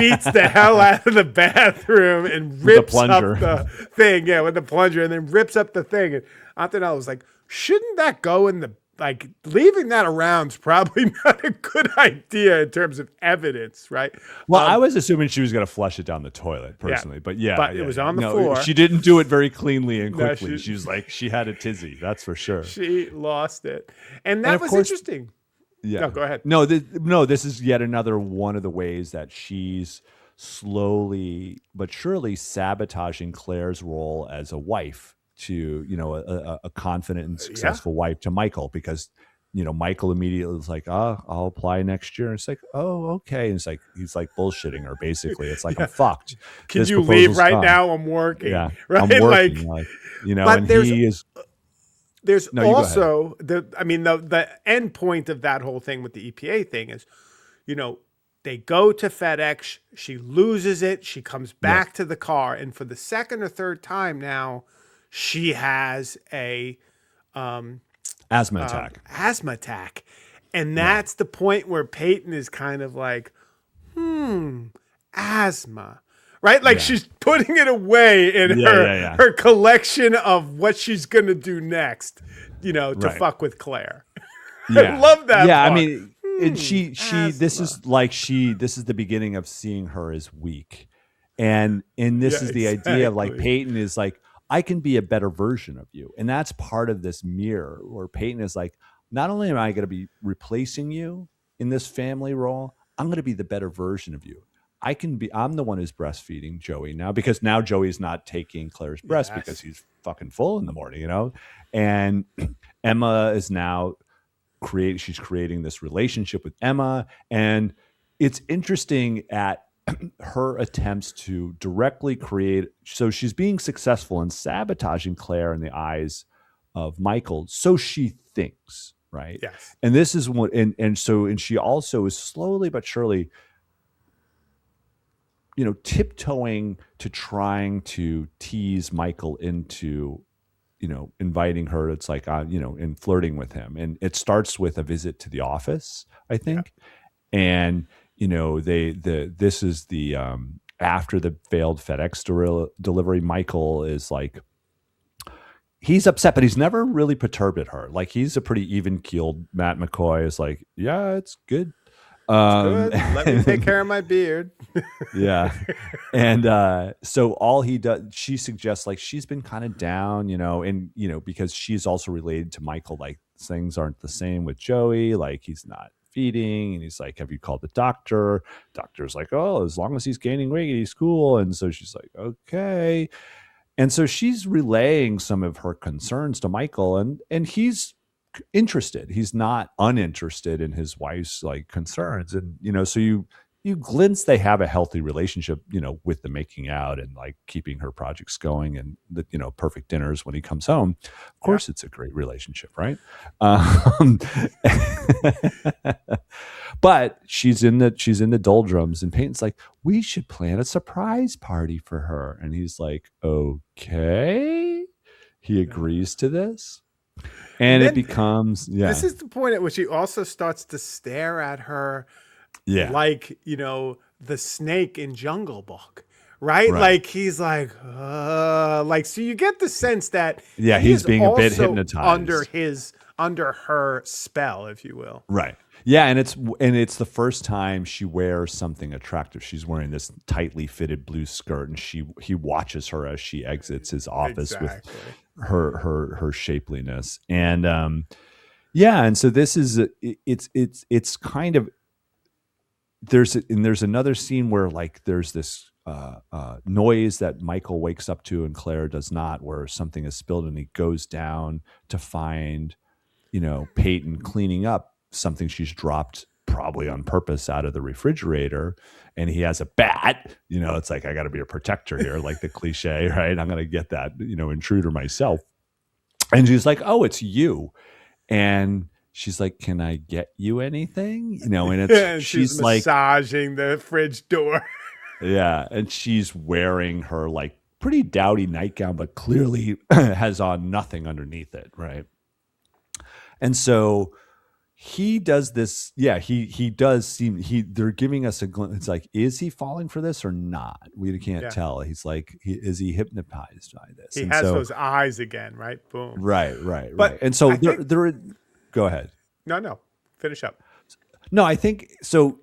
beats the hell out of the bathroom and With the rips up plunger. the thing. Yeah, with the plunger, and then rips up the thing. And Antonella was like, shouldn't that go in the, like, leaving that around is probably not a good idea in terms of evidence, right? Well, I was assuming she was going to flush it down the toilet personally, but But it was on the No, floor. she didn't do it very cleanly and No, quickly. She was like, she had a tizzy, that's for sure. She lost it. And that of was course- interesting. Yeah. No, go ahead. No, this is yet another one of the ways that she's slowly but surely sabotaging Claire's role as a wife to, a confident and successful wife to Michael, because, Michael immediately was like, oh, I'll apply next year. And it's like, oh, okay. And it's like, he's like bullshitting her, basically. It's like, I'm fucked. Can This you leave proposal's right gone. now? I'm working. Yeah. Right? I'm working. But and he is. There's No, you go also the end point of that whole thing with the EPA thing is, they go to FedEx, she loses it, she comes back to the car, and for the second or third time now, she has a Asthma attack. And that's the point where Peyton is kind of like, asthma. Right? Like she's putting it away in her collection of what she's going to do next, to fuck with Claire. I love that. Yeah, part. I mean, and she this is the beginning of seeing her as weak. And this is the idea of like Peyton is like, I can be a better version of you. And that's part of this mirror where Peyton is like, not only am I going to be replacing you in this family role, I'm going to be the better version of you. I'm the one who's breastfeeding Joey now, because now Joey's not taking Claire's breast because he's fucking full in the morning, and Emma is now she's creating this relationship with Emma. And it's interesting at her attempts to directly create. So she's being successful in sabotaging Claire in the eyes of Michael. So she thinks, right? Yes. And this is what, and she also is slowly but surely, tiptoeing to trying to tease Michael into, inviting her. It's like, in flirting with him. And it starts with a visit to the office, I think. Yeah. And, this is the, after the failed FedEx delivery, Michael is like, he's upset, but he's never really perturbed at her. Like, he's a pretty even keeled. Matt McCoy is like, yeah, it's good. Good. Let me take care of my beard. Yeah. And so all he does, she suggests, like, she's been kind of down, and, because she's also related to Michael, like, things aren't the same with Joey. Like, he's not feeding. And he's like, have you called the doctor? Doctor's like, oh, as long as he's gaining weight, he's cool. And so she's like, okay. And so she's relaying some of her concerns to Michael, and he's interested. He's not uninterested in his wife's like concerns. And, so you glimpse they have a healthy relationship, with the making out and like keeping her projects going and the, perfect dinners when he comes home. Of course, it's a great relationship, right? But she's in the doldrums, and Peyton's like, we should plan a surprise party for her. And he's like, okay. He agrees to this. And it becomes, This is the point at which he also starts to stare at her like, the snake in Jungle Book, right? Like, he's like, so you get the sense that he's being a bit hypnotized under her spell, if you will. Right. Yeah, and it's the first time she wears something attractive. She's wearing this tightly fitted blue skirt, and he watches her as she exits his office with her shapeliness. And and so this is it's kind of there's another scene where like there's this noise that Michael wakes up to and Claire does not, where something is spilled, and he goes down to find Peyton cleaning up something she's dropped probably on purpose out of the refrigerator, and he has a bat. It's like, I got to be a protector here, like the cliche, right? I'm going to get that intruder myself. And she's like, oh, it's you. And she's like, "Can I get you anything?" And And she's she's like, massaging the fridge door. yeah, and she's wearing her like pretty dowdy nightgown, but clearly has on nothing underneath it, right? And so he does this. Yeah, he does seem they're giving us a glimpse. It's like, is he falling for this or not? We can't Yeah. tell. He's like, is he hypnotized by this? He And has so, those eyes again, right? Boom. right. But And so I think go ahead. no. Finish up. No, I think so.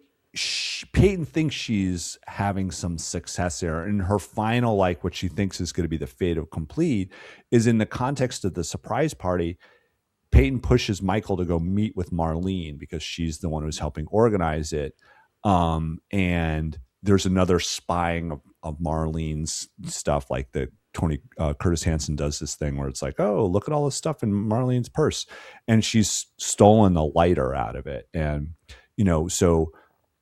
Peyton thinks she's having some success there, and her final, like what she thinks is going to be the fate of complete, is in the context of the surprise party. Peyton pushes Michael to go meet with Marlene because she's the one who's helping organize it. And there's another spying of Marlene's stuff, like the Tony Curtis Hanson does this thing where it's like, oh, look at all this stuff in Marlene's purse, and she's stolen the lighter out of it. And so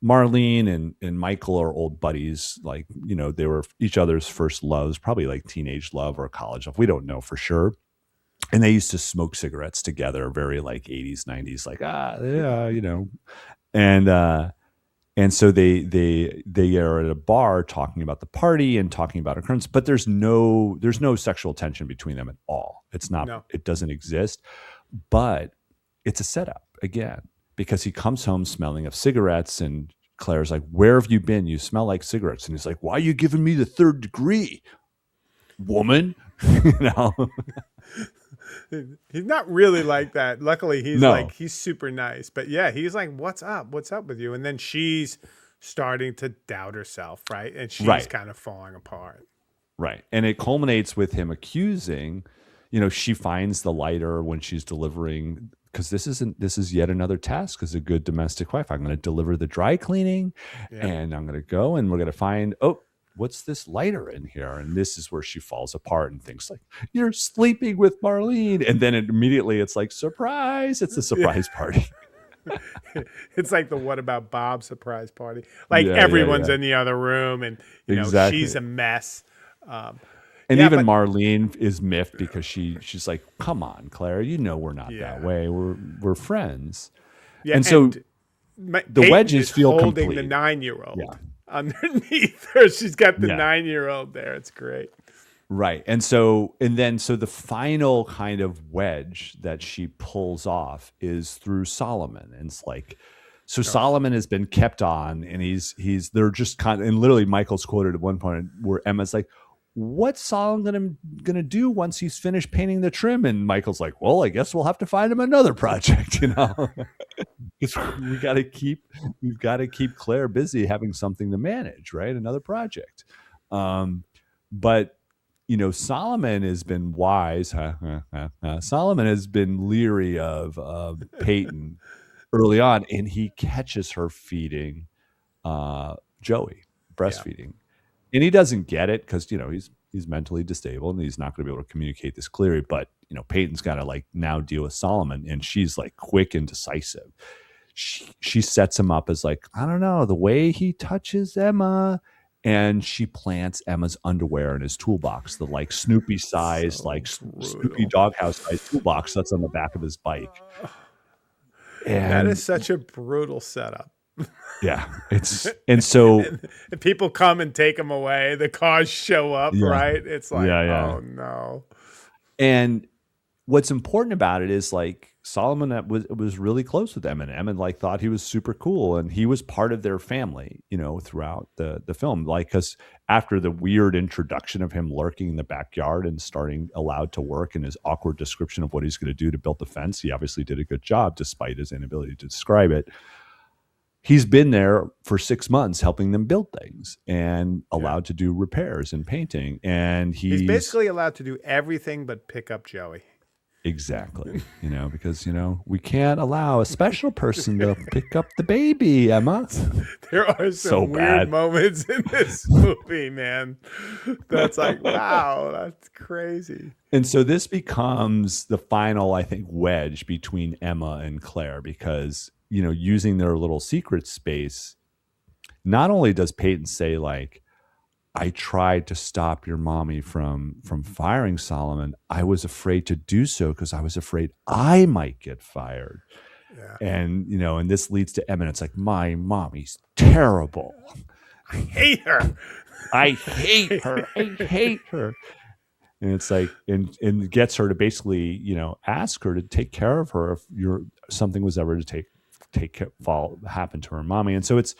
Marlene and Michael are old buddies. Like, they were each other's first loves, probably like teenage love or college love. We don't know for sure. And they used to smoke cigarettes together, very like 80s, 90s, like, yeah. And so they are at a bar talking about the party and talking about occurrence, but there's no sexual tension between them at all. No. It doesn't exist, but it's a setup again, because he comes home smelling of cigarettes, and Claire's like, "Where have you been? You smell like cigarettes." And he's like, "Why are you giving me the third degree, woman?" you know? He's not really like that. Luckily, No. he's super nice. But yeah, he's like, "What's up? What's up with you?" And then she's starting to doubt herself, right? And she's Right. kind of falling apart. Right. And it culminates with him accusing, she finds the lighter when she's delivering, because this is yet another task as a good domestic wife. I'm going to deliver the dry cleaning, Yeah. and I'm going to go and we're going to find, oh, what's this lighter in here? And this is where she falls apart and thinks like, you're sleeping with Marlene. And then immediately it's like, surprise, it's a Yeah. surprise party. It's like the "What About Bob" surprise party. Like everyone's Yeah. in the other room, and she's Exactly. a mess. Um, And yeah, even but Marlene is miffed because she's like, "Come on, Claire, we're not that yeah, way. We're friends." yeah, And so and the Peyton wedges is feel holding the complete. 9-year-old Yeah, underneath her. She's got the yeah, 9-year-old there. It's great. right. And so the final kind of wedge that she pulls off is through Solomon, and it's like, so Oh, Solomon has been kept on, and they're just kind of, and literally Michael's quoted at one point where Emma's like, "What's Solomon gonna do once he's finished painting the trim?" And Michael's like, "Well, I guess we'll have to find him another project, 'Cause we've got to keep Claire busy having something to manage, right? Another project." But Solomon has been wise. Solomon has been leery of Peyton early on, and he catches her feeding Joey, yeah, breastfeeding, and he doesn't get it because he's mentally disabled and he's not going to be able to communicate this clearly. But Peyton's got to like now deal with Solomon, and she's like quick and decisive. She sets him up as like, I don't know, the way he touches Emma. And she plants Emma's underwear in his toolbox, the like Snoopy size, so like Snoopy brutal. doghouse size toolbox that's on the back of his bike. That is And such a brutal setup. yeah, and so And people come and take them away. The cars show up, yeah, right? It's like, yeah. oh no. And what's important about it is like Solomon that was really close with Eminem and like thought he was super cool, and he was part of their family, throughout the film. Like, because after the weird introduction of him lurking in the backyard and starting allowed to work, and his awkward description of what he's going to do to build the fence, he obviously did a good job despite his inability to describe it. He's been there for 6 months helping them build things and Yeah. allowed to do repairs and painting, and He's he's basically allowed to do everything but pick up Joey. exactly, because we can't allow a special person to pick up the baby, Emma. There are So some weird bad. moments in this movie, man. That's like, wow, that's crazy. And so this becomes the final, I think, wedge between Emma and Claire, because using their little secret space, not only does Peyton say like, I tried to stop your mommy from firing Solomon, I was afraid to do so because I was afraid I might get fired. Yeah. And and this leads to Emmett. It's like, my mommy's terrible. I hate her. I hate her. I hate her. And it's like, and gets her to basically, ask her to take care of her if something was ever to happen to her mommy. And so it's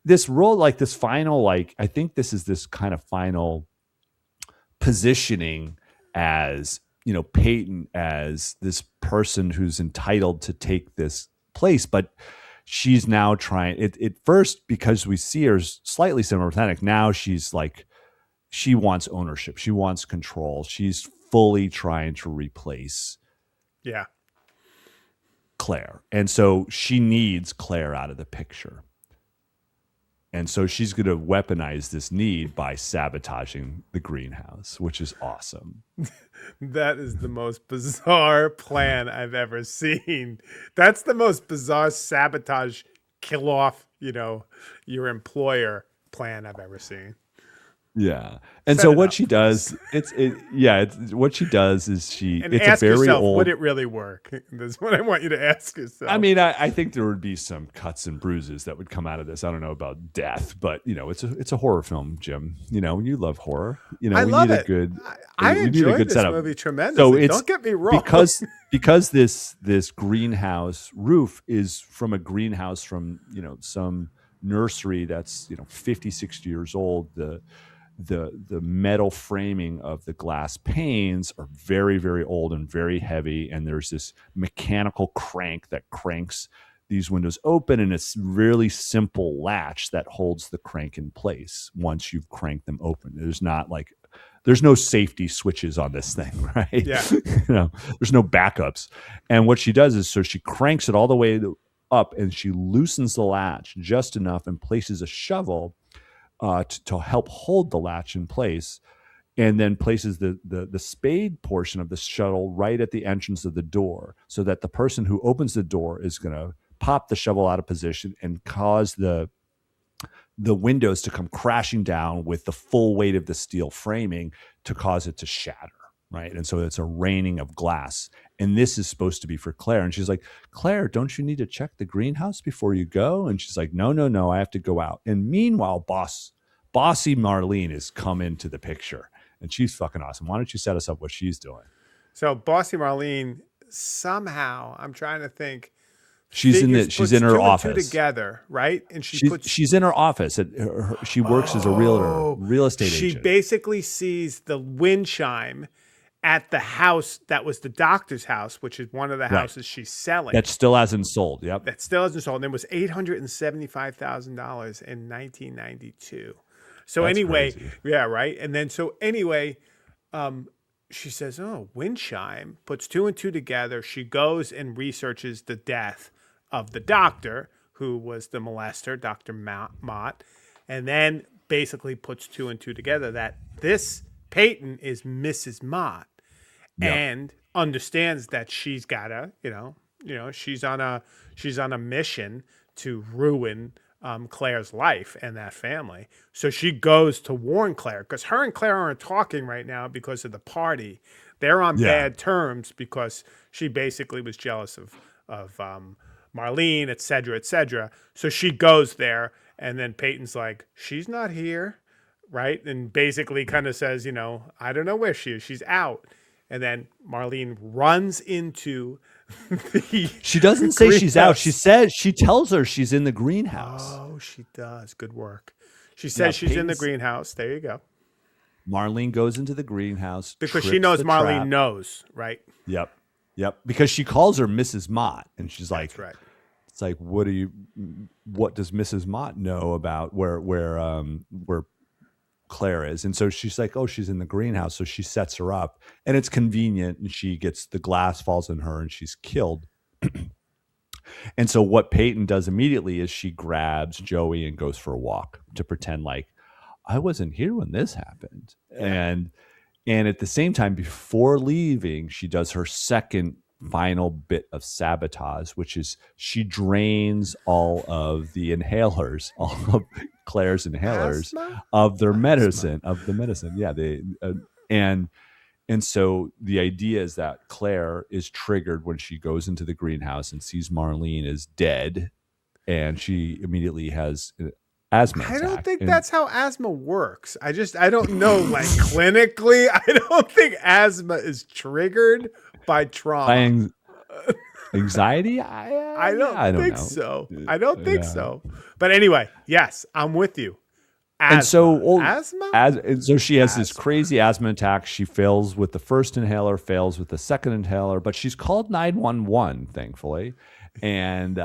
this role, like this final, like, I think this is this kind of final positioning as, Peyton as this person who's entitled to take this place, but she's now trying it first, because we see her slightly sympathetic. Now she's like, she wants ownership. She wants control. She's fully trying to replace Yeah. Claire. And so she needs Claire out of the picture. And so she's going to weaponize this need by sabotaging the greenhouse, which is awesome. That is the most bizarre plan I've ever seen. That's the most bizarre sabotage, kill off, your employer plan I've ever seen. Yeah. And Set so it what up. she does, what she does is And it's ask a very yourself, old. would it really work? That's what I want you to ask yourself. I mean, I think there would be some cuts and bruises that would come out of this. I don't know about death, but it's a horror film, Jim. You love horror. I We love need a it. good. I we need a enjoyed good this setup. movie tremendously. So it's Don't get me wrong. because this greenhouse roof is from a greenhouse from some nursery that's 50, 60 years old. The metal framing of the glass panes are very, very old and very heavy, and there's this mechanical crank that cranks these windows open, and it's really simple latch that holds the crank in place once you've cranked them open. There's no safety switches on this thing, right? Yeah. There's no backups. And what she does is, so she cranks it all the way up, and she loosens the latch just enough and places a shovel to help hold the latch in place, and then places the spade portion of the shuttle right at the entrance of the door, so that the person who opens the door is going to pop the shovel out of position and cause the windows to come crashing down with the full weight of the steel framing to cause it to shatter. Right. And so it's a raining of glass. And this is supposed to be for Claire. And she's like, Claire, don't you need to check the greenhouse before you go? And she's like, no, I have to go out. And meanwhile, bossy Marlene has come into the picture, and she's fucking awesome. Why don't you set us up what she's doing? So bossy Marlene, somehow, I'm trying to think. She's in her office. Two together, right? And she's in her office. She works as a real estate agent. She basically sees the wind chime at the house that was the doctor's house, which is one of the houses she's selling. That still hasn't sold. Yep. That still hasn't sold. And it was $875,000 in 1992. So That's anyway, crazy. yeah, right. And then she says, "Oh, wind chime." Puts two and two together. She goes and researches the death of the doctor who was the molester, Dr. Mott, and then basically puts two and two together that this Peyton is Mrs. Mott. Yep. And understands that she's gotta, she's on a mission to ruin Claire's life and that family. So she goes to warn Claire, because her and Claire aren't talking right now because of the party. They're on bad terms because she basically was jealous of Marlene, et cetera, et cetera. So she goes there, and then Peyton's like, she's not here, right? And basically kind of says, I don't know where she is. She's out. And then Marlene runs into She doesn't say she's out. She tells her she's in the greenhouse. Oh, she does. Good work. She says she's in the greenhouse. There you go. Marlene goes into the greenhouse because she knows Marlene knows, right? Yep. Because she calls her Mrs. Mott, and she's like, "That's right." It's like, what does Mrs. Mott know about where Claire is? And so she's like, oh, she's in the greenhouse. So she sets her up, and it's convenient, and the glass falls on her, and she's killed. And so what Peyton does immediately is she grabs Joey and goes for a walk to pretend like, I wasn't here when this happened. Yeah. And at the same time, before leaving, she does her second final bit of sabotage, which is she drains all of the inhalers, all of Claire's inhalers of their medicine, of the medicine. Yeah. And so the idea is that Claire is triggered when she goes into the greenhouse and sees Marlene is dead, and she immediately has an asthma I don't attack. think And that's how asthma works. I don't know, like clinically, I don't think asthma is triggered by trauma. by anxiety, I yeah, don't I don't think know. so. I don't think Yeah. so. But anyway, yes, I'm with you. And so, Asthma. well, Asthma? and so she has this Asthma. crazy asthma attack. She fails with the first inhaler, fails with the second inhaler, but she's called 911, thankfully. And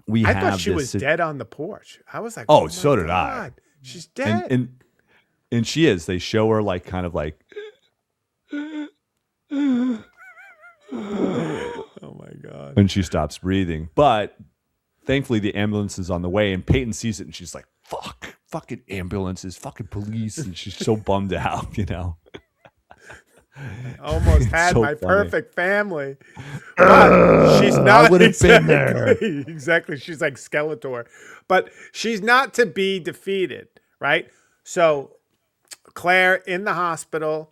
we I thought have she this. was dead on the porch. I was like, Oh, oh my so did I. God, she's And dead. and she is. They show her like kind of like. Oh my God. And she stops breathing. But thankfully, the ambulance is on the way, and Peyton sees it, and she's like, "Fuck, fucking ambulances, fucking police," and she's so bummed out. Almost had So my funny. perfect family. But she's not. I would have been there. Exactly. She's like Skeletor. But she's not to be defeated, right? So Claire in the hospital,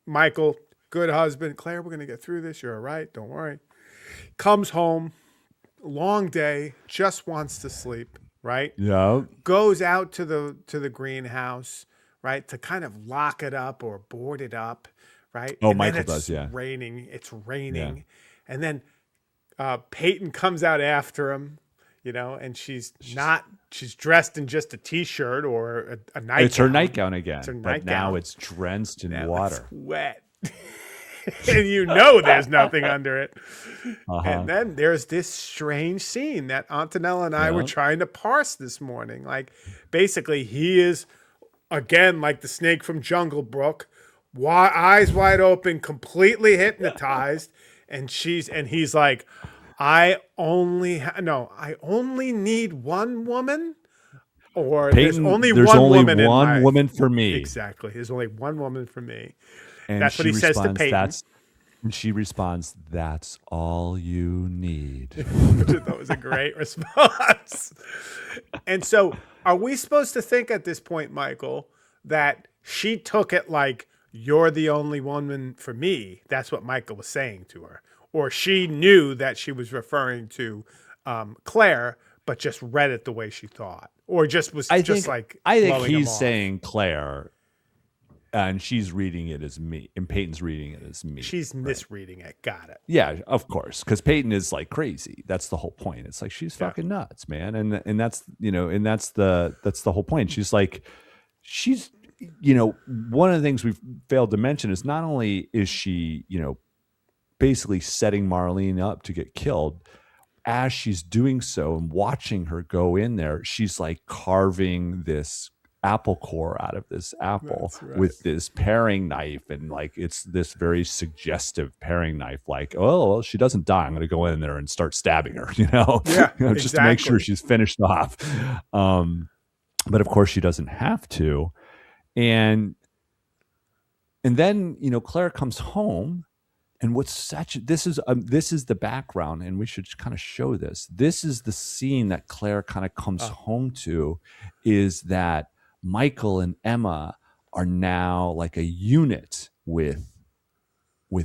Michael, good husband. Claire, we're going to get through this. You're all right. Don't worry. Comes home, long day, just wants to sleep, right? Yeah. Goes out to the greenhouse, right, to kind of lock it up or board it up, right? Oh, And then Michael does, yeah. It's raining. And then Peyton comes out after him, and she's dressed in just a t-shirt or a nightgown. It's her nightgown again, It's her but now nightgown. it's drenched in Now water. it's wet. And there's nothing under it. And then there's this strange scene that Antonella and I were trying to parse this morning. Like, basically, he is, again, like the snake from Jungle Book, eyes wide open, completely hypnotized. And he's like, I only need one woman. Or Peyton, there's only there's one only woman in my... woman for me. Exactly. There's only one woman for me. And That's what he says to Peyton. She responds, "That's all you need." Which I thought was a great response. And so, are we supposed to think at this point, Michael, that she took it like, you're the only woman for me? That's what Michael was saying to her. Or she knew that she was referring to Claire, but just read it the way she thought. Or just was I just think, like I think blowing him he's off. saying Claire, and she's reading it as me, and Peyton's reading it as me. She's misreading it. Got it. Yeah, of course, because Peyton is like crazy. That's the whole point. It's like she's fucking nuts, man, and that's that's the whole point. She's like, one of the things we've failed to mention is not only is she basically setting Marlene up to get killed. As she's doing so and watching her go in there, she's like carving this apple core out of this apple with this paring knife, and like it's this very suggestive paring knife, like, oh well, she doesn't die, I'm gonna go in there and start stabbing her, just to make sure she's finished off. But of course she doesn't have to. And then Claire comes home. And this is the background, and we should kind of show this. This is the scene that Claire kind of comes home to, is that Michael and Emma are now like a unit with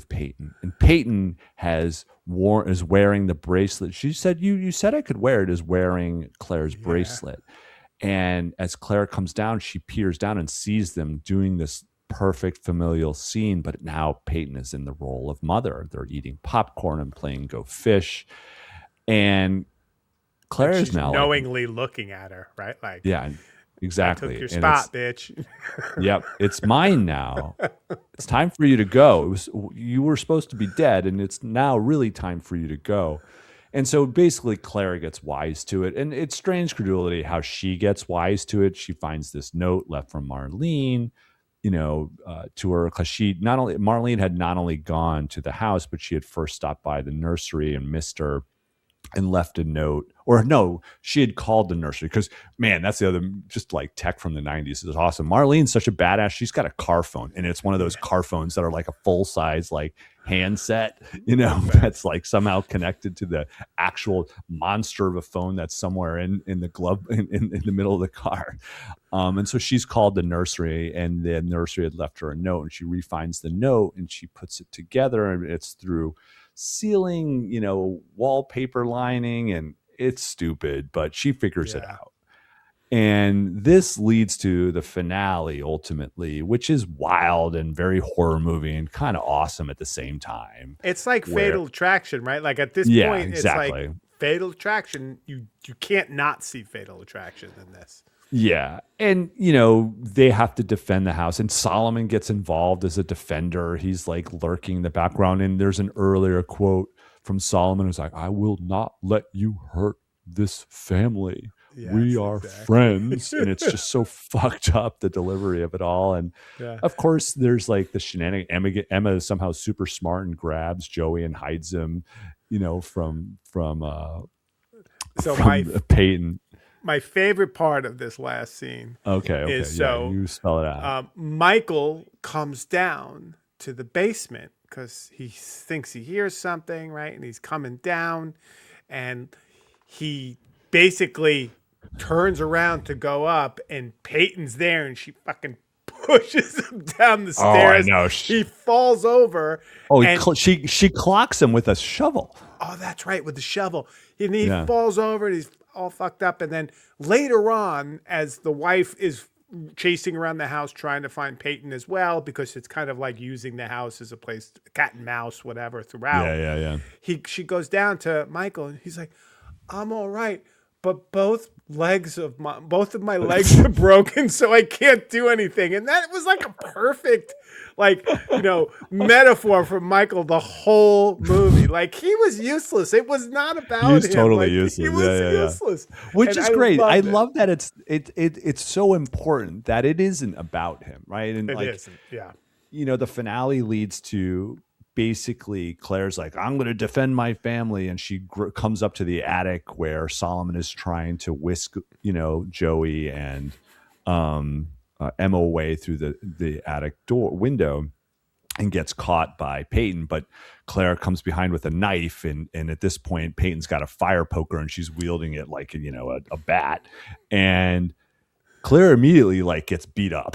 Peyton, and Peyton is wearing the bracelet. She said, "You said I could wear it," is wearing Claire's bracelet. And as Claire comes down, she peers down and sees them doing this perfect familial scene, but now Peyton is in the role of mother. They're eating popcorn and playing Go Fish, and Claire is now knowingly looking at her, right? Like, yeah, exactly. I took your spot, bitch. Yep, it's mine now. It's time for you to go. You were supposed to be dead, and it's now really time for you to go. And so basically Claire gets wise to it, and it's strange credulity how she gets wise to it. She finds this note left from Marlene, to her, because Marlene had not only gone to the house, but she had first stopped by the nursery and missed her and left a note. Or no, she had called the nursery, because man, that's the other, just like tech from the 90s is awesome. Marlene's such a badass. She's got a car phone, and it's one of those car phones that are like a full size like handset, that's like somehow connected to the actual monster of a phone that's somewhere in the glove in the middle of the car. And so she's called the nursery, and the nursery had left her a note, and she refines the note and she puts it together, and it's through ceiling, wallpaper lining, and it's stupid, but she figures it Yeah. out. And this leads to the finale ultimately, which is wild and very horror movie and kind of awesome at the same time. It's like Where, Fatal Attraction, right? Like at this yeah, point, it's like exactly. Fatal Attraction. You can't not see Fatal Attraction in this. Yeah. And, they have to defend the house, and Solomon gets involved as a defender. He's like lurking in the background. And there's an earlier quote from Solomon who's like, I will not let you hurt this family. We Yes, are exactly. friends. And it's just so fucked up, the delivery of it all. And Yeah. of course, there's like the shenanigans. Emma is somehow super smart and grabs Joey and hides him, from So Peyton. my favorite part of this last scene Okay. is Yeah. You spell it out. Michael comes down to the basement because he thinks he hears something, right? And he's coming down, and he basically turns around to go up, and Peyton's there, and she fucking pushes him down the stairs. Oh, I know. He falls over. Oh, and she clocks him with a shovel. Oh, that's right, with the shovel. And he Yeah. falls over, and he's all fucked up. And then later on, as the wife is chasing around the house trying to find Peyton as well, because it's kind of like using the house as a place, cat and mouse, whatever, throughout. Yeah. She goes down to Michael, and he's like, I'm all right, but both of my legs are broken, so I can't do anything. And that was like a perfect, metaphor for Michael the whole movie. Like, he was useless. It was not about He's him. totally useless. He was useless, Which and is great. I loved it. love that it's so important that it isn't about him, right? And It isn't. Yeah. the finale leads to basically Claire's like, I'm going to defend my family. And she comes up to the attic where Solomon is trying to whisk, Joey and Emma away through the attic window, and gets caught by Peyton. But Claire comes behind with a knife. And at this point, Peyton's got a fire poker, and she's wielding it like, a bat. And Claire immediately gets beat up,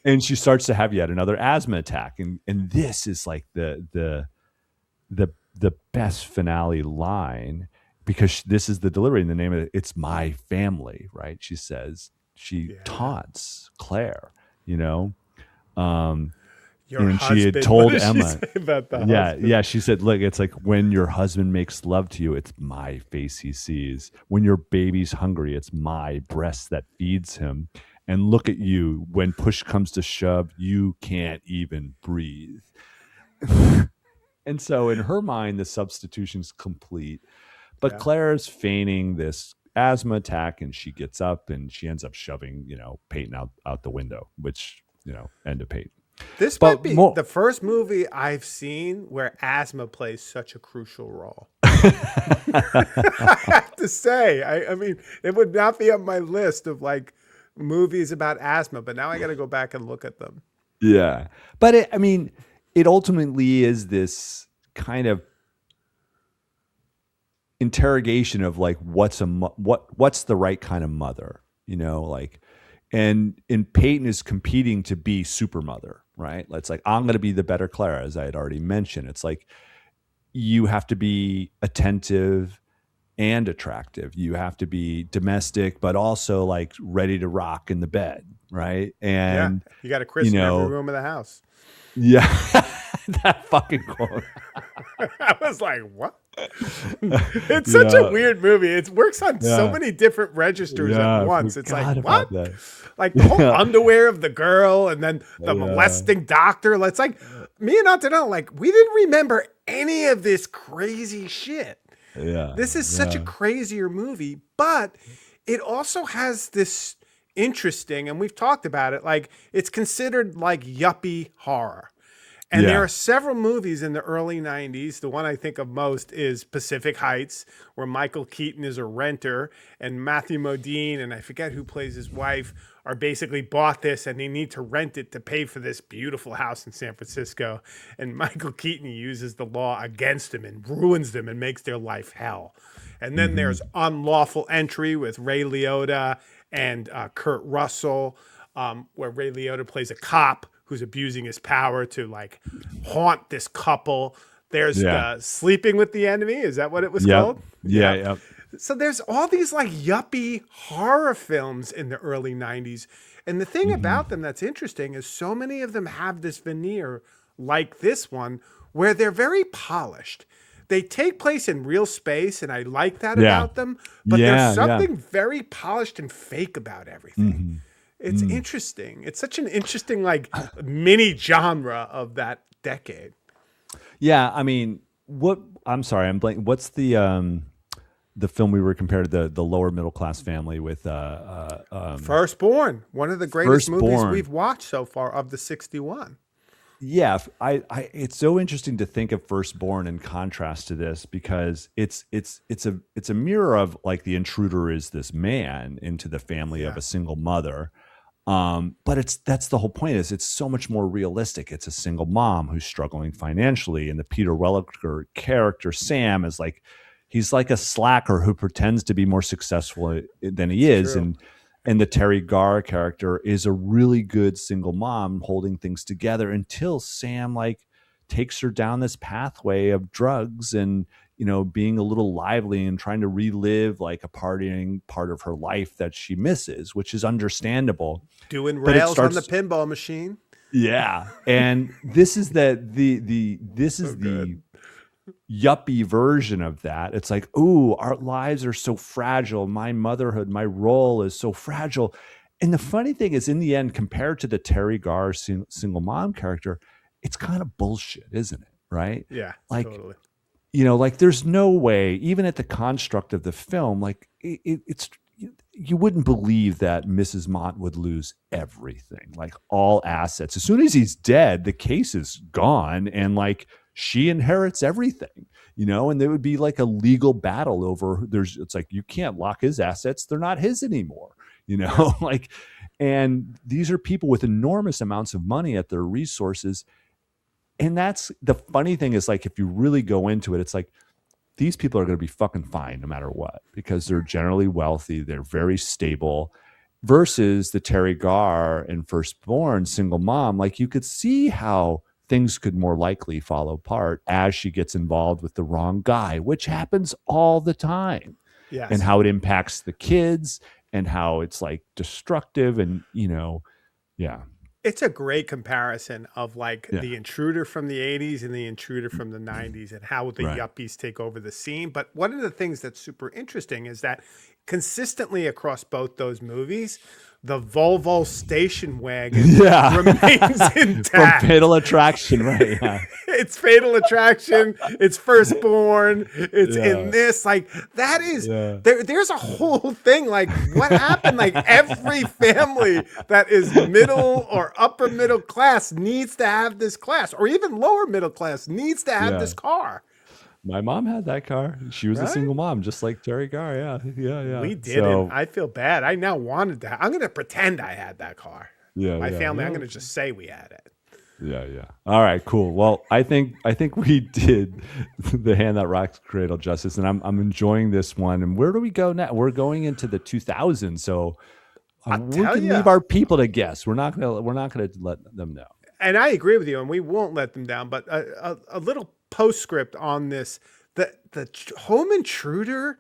and she starts to have yet another asthma attack. And this is like the best finale line, because this is the delivery in the name of it. It's my family, right? She says, she taunts Claire, Your and husband, she had told what did she Emma say about the husband? Yeah. She said, look, it's like when your husband makes love to you, it's my face he sees. When your baby's hungry, it's my breast that feeds him. And look at you. When push comes to shove, you can't even breathe. And so in her mind, the substitution's complete. But Claire's feigning this asthma attack, and she gets up and she ends up shoving, Peyton out the window, which, end of Peyton. This might be the first movie I've seen where asthma plays such a crucial role. I have to say, I mean, it would not be on my list of movies about asthma, but now I got to go back and look at them. Yeah. But it ultimately is this kind of interrogation of what's the right kind of mother, and Peyton is competing to be super mother, right? It's like, I'm going to be the better Clara, as I had already mentioned. It's like, you have to be attentive and attractive. You have to be domestic, but also ready to rock in the bed, right? And you got to christen every room of the house. Yeah, that fucking quote. I was like, what? It's such a weird movie. It works on so many different registers at once. It's like, what? Like the whole underwear of the girl, and then the molesting doctor. It's like, me and Antonella, we didn't remember any of this crazy shit. Yeah. This is such a crazier movie, but it also has this interesting, and we've talked about it, it's considered yuppie horror. And there Yeah. are several movies in the early 90s. The one I think of most is Pacific Heights, where Michael Keaton is a renter and Matthew Modine, and I forget who plays his wife, are basically bought this and they need to rent it to pay for this beautiful house in San Francisco. And Michael Keaton uses the law against them and ruins them and makes their life hell. And then there's Unlawful Entry with Ray Liotta and Kurt Russell, where Ray Liotta plays a cop who's abusing his power to like haunt this couple. There's Yeah. the Sleeping with the Enemy. Is that what it was Yep. called? Yeah. Yep. So there's all these like yuppie horror films in the early 90s. And the thing about them that's interesting is so many of them have this veneer like this one where they're very polished. They take place in real space, and I like that about them. But there's something very polished and fake about everything. It's interesting. It's such an interesting like mini genre of that decade. Yeah. I mean, I'm sorry, I'm blanking. What's the film we were compared to the lower middle class family with Firstborn, one of the greatest movies Firstborn. we've watched so far of the 61. Yeah, it's so interesting to think of Firstborn in contrast to this because it's a mirror of like the intruder is this man into the family of a single mother. But that's the whole point is it's so much more realistic. It's a single mom who's struggling financially, and the Peter Welliker character Sam is like he's like a slacker who pretends to be more successful than he is, and the Terry Garr character is a really good single mom holding things together until Sam like takes her down this pathway of drugs and being a little lively and trying to relive like a partying part of her life that she misses, which is understandable. Doing rails on the pinball machine. Yeah, and this is the yuppie version of that. It's like, ooh, our lives are so fragile. My motherhood, my role is so fragile. And the funny thing is, in the end, compared to the Terry Garr single mom character, it's kind of bullshit, isn't it? Right? Yeah, like, totally. Like there's no way, even at the construct of the film, like it's you wouldn't believe that Mrs. Mott would lose everything, like all assets. As soon as he's dead, the case is gone, and like she inherits everything, and there would be like a legal battle over it's like you can't lock his assets, they're not his anymore, like, and these are people with enormous amounts of money at their resources. And that's the funny thing is like, if you really go into it, it's like these people are going to be fucking fine no matter what, because they're generally wealthy. They're very stable versus the Terry Garr and Firstborn single mom. Like you could see how things could more likely fall apart as she gets involved with the wrong guy, which happens all the time. Yes. And how it impacts the kids and how it's like destructive and, yeah. It's a great comparison of like the intruder from the 80s and the intruder from the 90s and how the yuppies take over the scene. But one of the things that's super interesting is that consistently across both those movies, the Volvo station wagon remains intact. From Fatal Attraction, right? Yeah. It's Fatal Attraction. It's Firstborn. It's in this. Like that is there's a whole thing. Like what happened? Like every family that is middle or upper middle class needs to have this class, or even lower middle class needs to have this car. My mom had that car. She was a single mom, just like Terry Garr. Yeah. We didn't. So, I feel bad. I now wanted to. I'm going to pretend I had that car. My family. I'm going to just say we had it. Yeah. All right, cool. Well, I think we did the Hand That Rocks Cradle justice, and I'm enjoying this one. And where do we go now? We're going into the 2000s, so we can leave our people to guess. We're not gonna let them know. And I agree with you, and we won't let them down. But a little postscript on this: the Home Intruder.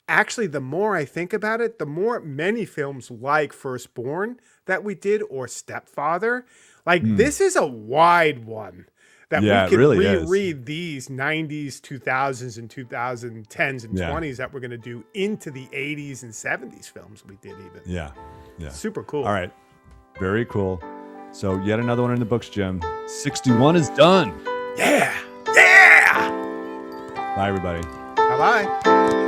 Actually, the more I think about it, the more many films like Firstborn that we did, or Stepfather. Like this is a wide one that we can really reread these 90s, 2000s, and 2010s and 20s that we're going to do into the 80s and 70s films we did even. Yeah. Super cool. All right. Very cool. So yet another one in the books, Jim. 61 is done. Yeah. Bye, everybody. Bye-bye.